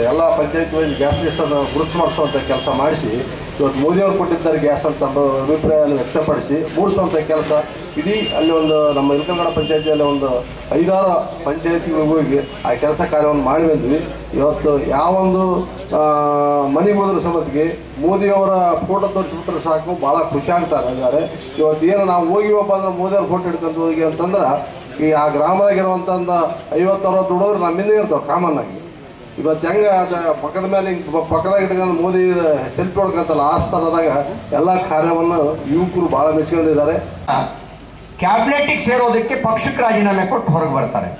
ಎಲ್ಲ ಪಂಚಾಯತ್ ವೈಸ್ ಗ್ಯಾಸ್ ಲಿಸ್ಟನ್ನು ಗುರುತು ಮಾಡಿಸುವಂಥ ಕೆಲಸ ಮಾಡಿಸಿ, ಇವತ್ತು ಮೋದಿಯವರು ಕೊಟ್ಟಿದ್ದಾರೆ ಗ್ಯಾಸ್ ಅಂತ ಅಭಿಪ್ರಾಯವನ್ನು ವ್ಯಕ್ತಪಡಿಸಿ ಮೂಡಿಸುವಂಥ ಕೆಲಸ ಇಡೀ ಅಲ್ಲಿ ಒಂದು ನಮ್ಮ ಇಲ್ಕಂಗಡ ಪಂಚಾಯತಿಯಲ್ಲಿ ಒಂದು 5-6 ಪಂಚಾಯತಿಗಳಿಗೆ ಹೋಗಿ ಆ ಕೆಲಸ ಕಾರ್ಯವನ್ನು ಮಾಡಿ ಬಂದ್ವಿ. ಇವತ್ತು ಯಾವೊಂದು ಮನೆ ಹೋದ್ರ ಸಮೇತಿಗೆ ಮೋದಿಯವರ ಫೋಟೋ ತೋರಿಸ್ಬಿಟ್ರೆ ಸಾಕು, ಭಾಳ ಖುಷಿ ಆಗ್ತಾ ಇದ್ದಾರೆ. ಇವತ್ತು ಏನು ನಾವು ಹೋಗಿವಪ್ಪ ಅಂದ್ರೆ ಮೋದಿಯವ್ರ ಫೋಟೋ ಹಿಡ್ಕೊಂಡು ಹೋಗಿ ಅಂತಂದ್ರೆ ಈ ಆ ಗ್ರಾಮದಾಗಿರುವಂಥ 50-60 ಹುಡುಗರು ನಮ್ಮಿಂದ ಇರ್ತಾವೆ ಕಾಮನ್ ಆಗಿ. ಇವತ್ತು ಹೆಂಗೆ ಅದು ಪಕ್ಕದ ಮೇಲೆ ಪಕ್ಕದಾಗ ಇಟ್ಕೊಂಡು ಮೋದಿ ಸೆಲ್ಫಿ ಹೊಡ್ಕೊಂತಲ್ಲ, ಆ ಸ್ಥಳದಾಗ ಎಲ್ಲ ಕಾರ್ಯವನ್ನು ಯುವಕರು ಭಾಳ ಮೆಚ್ಕೊಂಡಿದ್ದಾರೆ. ಕ್ಯಾಬಿನೆಟ್ಟಿಗೆ ಸೇರೋದಕ್ಕೆ ಪಕ್ಷಕ್ಕೆ ರಾಜೀನಾಮೆ ಕೊಟ್ಟು ಹೊರಗೆ ಬರ್ತಾರೆ.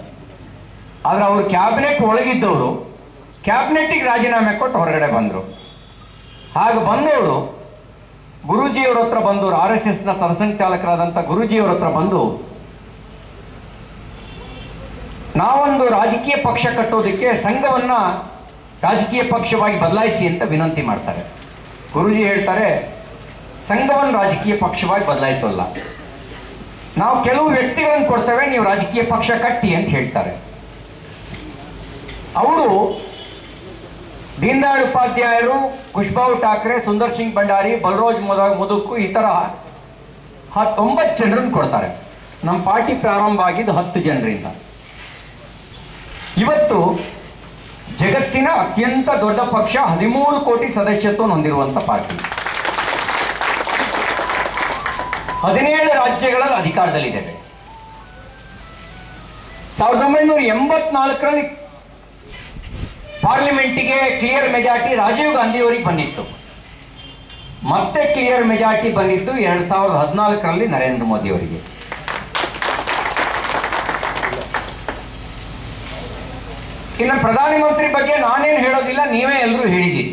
ಆದರೆ ಅವರು ಕ್ಯಾಬಿನೆಟ್ ಒಳಗಿದ್ದವರು ಕ್ಯಾಬಿನೆಟ್ಟಿಗೆ ರಾಜೀನಾಮೆ ಕೊಟ್ಟು ಹೊರಗಡೆ ಬಂದರು. ಹಾಗೆ ಬಂದವರು ಗುರೂಜಿಯವರ ಹತ್ರ ಬಂದವರು, RSSನ ಸರ್ಸಂಘಚಾಲಕರಾದಂಥ ಗುರೂಜಿಯವರ ಹತ್ರ ಬಂದು ನಾವೊಂದು ರಾಜಕೀಯ ಪಕ್ಷ ಕಟ್ಟೋದಕ್ಕೆ ಸಂಘವನ್ನ ರಾಜಕೀಯ ಪಕ್ಷವಾಗಿ ಬದಲಾಯಿಸಿ ಅಂತ ವಿನಂತಿ ಮಾಡ್ತಾರೆ. ಗುರೂಜಿ ಹೇಳ್ತಾರೆ, ಸಂಘವನ್ನು ರಾಜಕೀಯ ಪಕ್ಷವಾಗಿ ಬದಲಾಯಿಸೋಲ್ಲ, ನಾವು ಕೆಲವು ವ್ಯಕ್ತಿಗಳನ್ನು ಕೊಡ್ತೇವೆ, ನೀವು ರಾಜಕೀಯ ಪಕ್ಷ ಕಟ್ಟಿ ಅಂತ ಹೇಳ್ತಾರೆ. ಅವರು ದೀನದಯಾಳ್ ಉಪಾಧ್ಯಾಯರು, ಖುಷ್ಬಾವು ಠಾಕ್ರೆ, ಸುಂದರ್ ಸಿಂಗ್ ಭಂಡಾರಿ, ಬಲರೋಜ್ ಮುದುಕು ಈ ಥರ 9 ಜನರನ್ನು ಕೊಡ್ತಾರೆ. ನಮ್ಮ ಪಾರ್ಟಿ ಪ್ರಾರಂಭ ಆಗಿದ್ದು 10 ಜನರಿಂದ. ಇವತ್ತು ಜಗತ್ತಿನ ಅತ್ಯಂತ ದೊಡ್ಡ ಪಕ್ಷ, 13 ಕೋಟಿ ಸದಸ್ಯತ್ವ ಹೊಂದಿರುವಂಥ ಪಾರ್ಟಿ, 17 ರಾಜ್ಯಗಳಲ್ಲಿ ಅಧಿಕಾರದಲ್ಲಿದ್ದೇವೆ. 1984ರಲ್ಲಿ ಪಾರ್ಲಿಮೆಂಟಿಗೆ ಕ್ಲಿಯರ್ ಮೆಜಾರಿಟಿ ರಾಜೀವ್ ಗಾಂಧಿ ಅವರಿಗೆ ಬಂದಿತ್ತು. ಮತ್ತೆ ಕ್ಲಿಯರ್ ಮೆಜಾರಿಟಿ ಬಂದಿದ್ದು 2014ರಲ್ಲಿ ನರೇಂದ್ರ ಮೋದಿ ಅವರಿಗೆ. ಇನ್ನು ಪ್ರಧಾನಮಂತ್ರಿ ಬಗ್ಗೆ ನಾನೇನು ಹೇಳೋದಿಲ್ಲ, ನೀವೇ ಎಲ್ಲರೂ ಹೇಳಿದ್ದೀರಿ.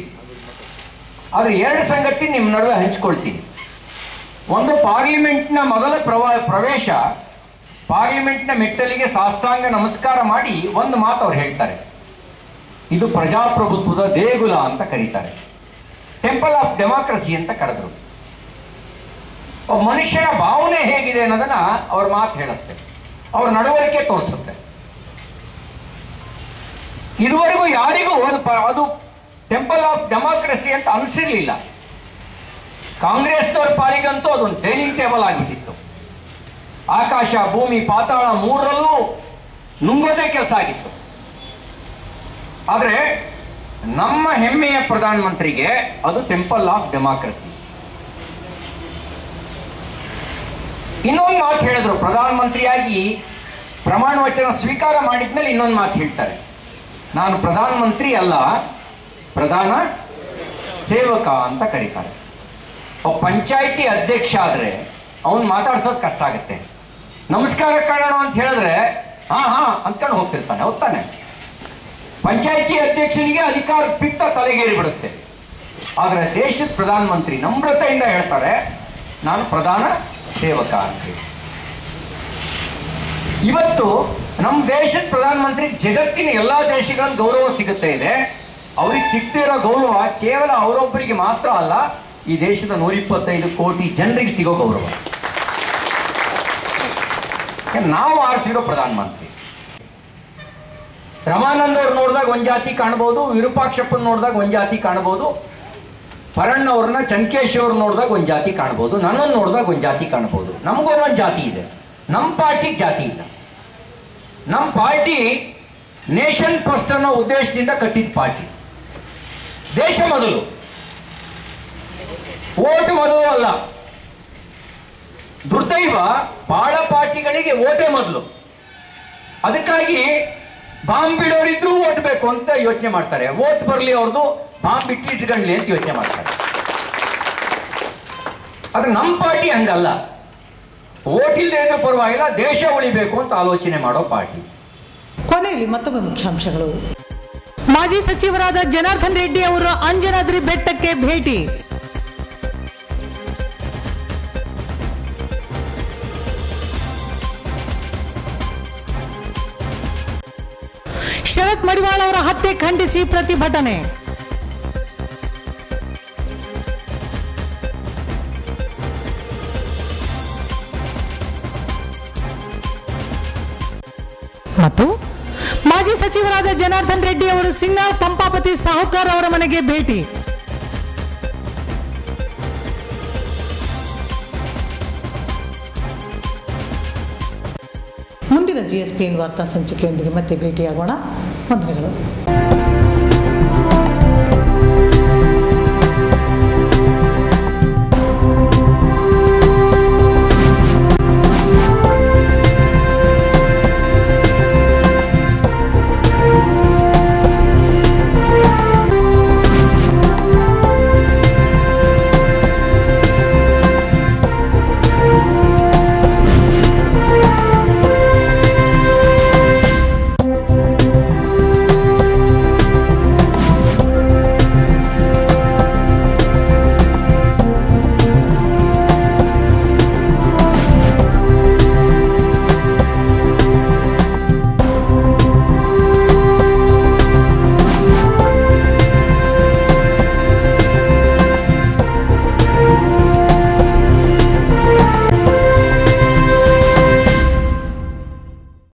ಆದರೆ 2 ಸಂಗತಿ ನಿಮ್ಮ ನಡುವೆ ಹಂಚ್ಕೊಳ್ತೀನಿ. ಒಂದು, ಪಾರ್ಲಿಮೆಂಟ್ನ ಮೊದಲ ಪ್ರವೇಶ, ಪಾರ್ಲಿಮೆಂಟ್ನ ಮೆಟ್ಟಲಿಗೆ ಸಾಷ್ಟಾಂಗ ನಮಸ್ಕಾರ ಮಾಡಿ ಒಂದು ಮಾತು ಅವ್ರು ಹೇಳ್ತಾರೆ, ಇದು ಪ್ರಜಾಪ್ರಭುತ್ವದ ದೇಗುಲ ಅಂತ ಕರೀತಾರೆ, ಟೆಂಪಲ್ ಆಫ್ ಡೆಮಾಕ್ರಸಿ ಅಂತ ಕರೆದ್ರು. ಒಬ್ಬ ಮನುಷ್ಯನ ಭಾವನೆ ಹೇಗಿದೆ ಅನ್ನೋದನ್ನ ಅವ್ರ ಮಾತು ಹೇಳುತ್ತೆ, ಅವ್ರ ನಡವಳಿಕೆ ತೋರಿಸುತ್ತೆ. ಇದುವರೆಗೂ ಯಾರಿಗೂ ಅದು ಟೆಂಪಲ್ ಆಫ್ ಡೆಮಾಕ್ರಸಿ ಅಂತ ಅನಿಸಿರ್ಲಿಲ್ಲ. ಕಾಂಗ್ರೆಸ್ನವ್ರ ಪಾಲಿಗಂತೂ ಅದೊಂದು ಡೈನಿಂಗ್ ಟೇಬಲ್ ಆಗಿಬಿಟ್ಟಿತ್ತು. ಆಕಾಶ ಭೂಮಿ ಪಾತಾಳ 3ರಲ್ಲೂ ನುಂಗೋದೇ ಕೆಲಸ ಆಗಿತ್ತು. ಆದರೆ ನಮ್ಮ ಹೆಮ್ಮೆಯ ಪ್ರಧಾನಮಂತ್ರಿಗೆ ಅದು ಟೆಂಪಲ್ ಆಫ್ ಡೆಮಾಕ್ರಸಿ. ಇನ್ನೊಂದು ಮಾತು ಹೇಳಿದ್ರು, ಪ್ರಧಾನಮಂತ್ರಿಯಾಗಿ ಪ್ರಮಾಣ ವಚನ ಸ್ವೀಕಾರ ಮಾಡಿದ್ಮೇಲೆ ಇನ್ನೊಂದು ಮಾತು ಹೇಳ್ತಾರೆ, ನಾನು ಪ್ರಧಾನಮಂತ್ರಿ ಅಲ್ಲ, ಪ್ರಧಾನ ಸೇವಕ ಅಂತ ಕರೀತಾರೆ. ಒಬ್ಬ ಪಂಚಾಯಿತಿ ಅಧ್ಯಕ್ಷ ಆದರೆ ಅವನು ಮಾತಾಡ್ಸೋದು ಕಷ್ಟ ಆಗುತ್ತೆ. ನಮಸ್ಕಾರ ಕಾರಣ ಅಂತ ಹೇಳಿದ್ರೆ ಹಾ ಅಂದ್ಕೊಂಡು ಹೋಗ್ತಿರ್ತಾನೆ, ಹೋಗ್ತಾನೆ. ಪಂಚಾಯಿತಿ ಅಧ್ಯಕ್ಷನಿಗೆ ಅಧಿಕಾರ ಪಿತ್ತ ತಲೆಗೇರಿ ಬಿಡುತ್ತೆ. ಆದರೆ ದೇಶದ ಪ್ರಧಾನಮಂತ್ರಿ ನಮ್ರತೆಯಿಂದ ಹೇಳ್ತಾರೆ, ನಾನು ಪ್ರಧಾನ ಸೇವಕ ಅಂತ ಹೇಳಿ. ಇವತ್ತು ನಮ್ಮ ದೇಶದ ಪ್ರಧಾನಮಂತ್ರಿ ಜಗತ್ತಿನ ಎಲ್ಲಾ ದೇಶಗಳಲ್ಲಿ ಗೌರವ ಸಿಗುತ್ತೆ ಇದೆ. ಅವ್ರಿಗೆ ಸಿಗ್ತಿರೋ ಗೌರವ ಕೇವಲ ಅವರೊಬ್ಬರಿಗೆ ಮಾತ್ರ ಅಲ್ಲ, ಈ ದೇಶದ 125 ಕೋಟಿ ಜನರಿಗೆ ಸಿಗೋ ಗೌರವ. ನಾವು ಆರಿಸಿರೋ ಪ್ರಧಾನಮಂತ್ರಿ. ರಮಾನಂದ್ ಅವ್ರು ನೋಡಿದಾಗ ಒಂದ್ ಜಾತಿ ಕಾಣಬಹುದು, ವಿರೂಪಾಕ್ಷಪ್ಪನ ನೋಡಿದಾಗ ಒಂದ್ ಜಾತಿ ಕಾಣಬಹುದು, ಪರಣ್ಣ ಅವ್ರನ್ನ ಚನ್ಕೇಶ್ ಅವ್ರು ನೋಡಿದಾಗ ಒಂದ್ ಜಾತಿ ಕಾಣಬಹುದು, ನನ್ನನ್ನು ನೋಡಿದಾಗ ಒಂದ್ ಜಾತಿ ಕಾಣಬಹುದು. ನಮಗೊಂದೊಂದು ಜಾತಿ ಇದೆ, ನಮ್ಮ ಪಾರ್ಟಿಗೆ ಜಾತಿ ಇಲ್ಲ. ನಮ್ಮ ಪಾರ್ಟಿ ನೇಷನ್ ಫಸ್ಟ್ ಅನ್ನೋ ಉದ್ದೇಶದಿಂದ ಕಟ್ಟಿದ ಪಾರ್ಟಿ. ದೇಶ ಮೊದಲು, ಓಟ್ ಮೊದಲು ಅಲ್ಲ. ದುರ್ದೈವ, ಬಹಳ ಪಾರ್ಟಿಗಳಿಗೆ ಓಟೇ ಮೊದಲು. ಅದಕ್ಕಾಗಿ ಬಾಂಬ್ ಬಿಡೋರಿದ್ರು ಓಟ್ ಬೇಕು ಅಂತ ಯೋಚನೆ ಮಾಡ್ತಾರೆ. ಓಟ್ ಬರಲಿ ಅವ್ರದ್ದು, ಬಾಂಬ್ ಇಟ್ಕೊಂಡ್ಲಿ ಅಂತ ಯೋಚನೆ ಮಾಡ್ತಾರೆ. ಆದ್ರೆ ನಮ್ಮ ಪಾರ್ಟಿ ಹಂಗಲ್ಲ. ಓಟ್ ಇಲ್ಲದೆ ಇದ್ರೂ ಪರವಾಗಿಲ್ಲ, ದೇಶ ಉಳಿಬೇಕು ಅಂತ ಆಲೋಚನೆ ಮಾಡೋ ಪಾರ್ಟಿ. ಕೊನೆಯಲ್ಲಿ ಮತ್ತೊಮ್ಮೆ ಮುಖ್ಯಾಂಶಗಳು. ಮಾಜಿ ಸಚಿವರಾದ ಜನಾರ್ದನ್ ರೆಡ್ಡಿ ಅವರು ಅಂಜನಾದ್ರಿ ಬೆಟ್ಟಕ್ಕೆ ಭೇಟಿ. ಶರತ್ ಮಡಿವಾಳ ಅವರ ಹತ್ಯೆ ಖಂಡಿಸಿ ಪ್ರತಿಭಟನೆ. ಮತ್ತು ಮಾಜಿ ಸಚಿವರಾದ ಜನಾರ್ದನ್ ರೆಡ್ಡಿ ಅವರು ಸಿಂಗ್ನಾಳ್ ಪಂಪಾಪತಿ ಸಾಹುಕಾರ್ ಅವರ ಮನೆಗೆ ಭೇಟಿ. ಮುಂದಿನ GSPN ವಾರ್ತಾ ಸಂಚಿಕೆಯೊಂದಿಗೆ ಮತ್ತೆ ಭೇಟಿಯಾಗೋಣ. ವಂದನೆಗಳು.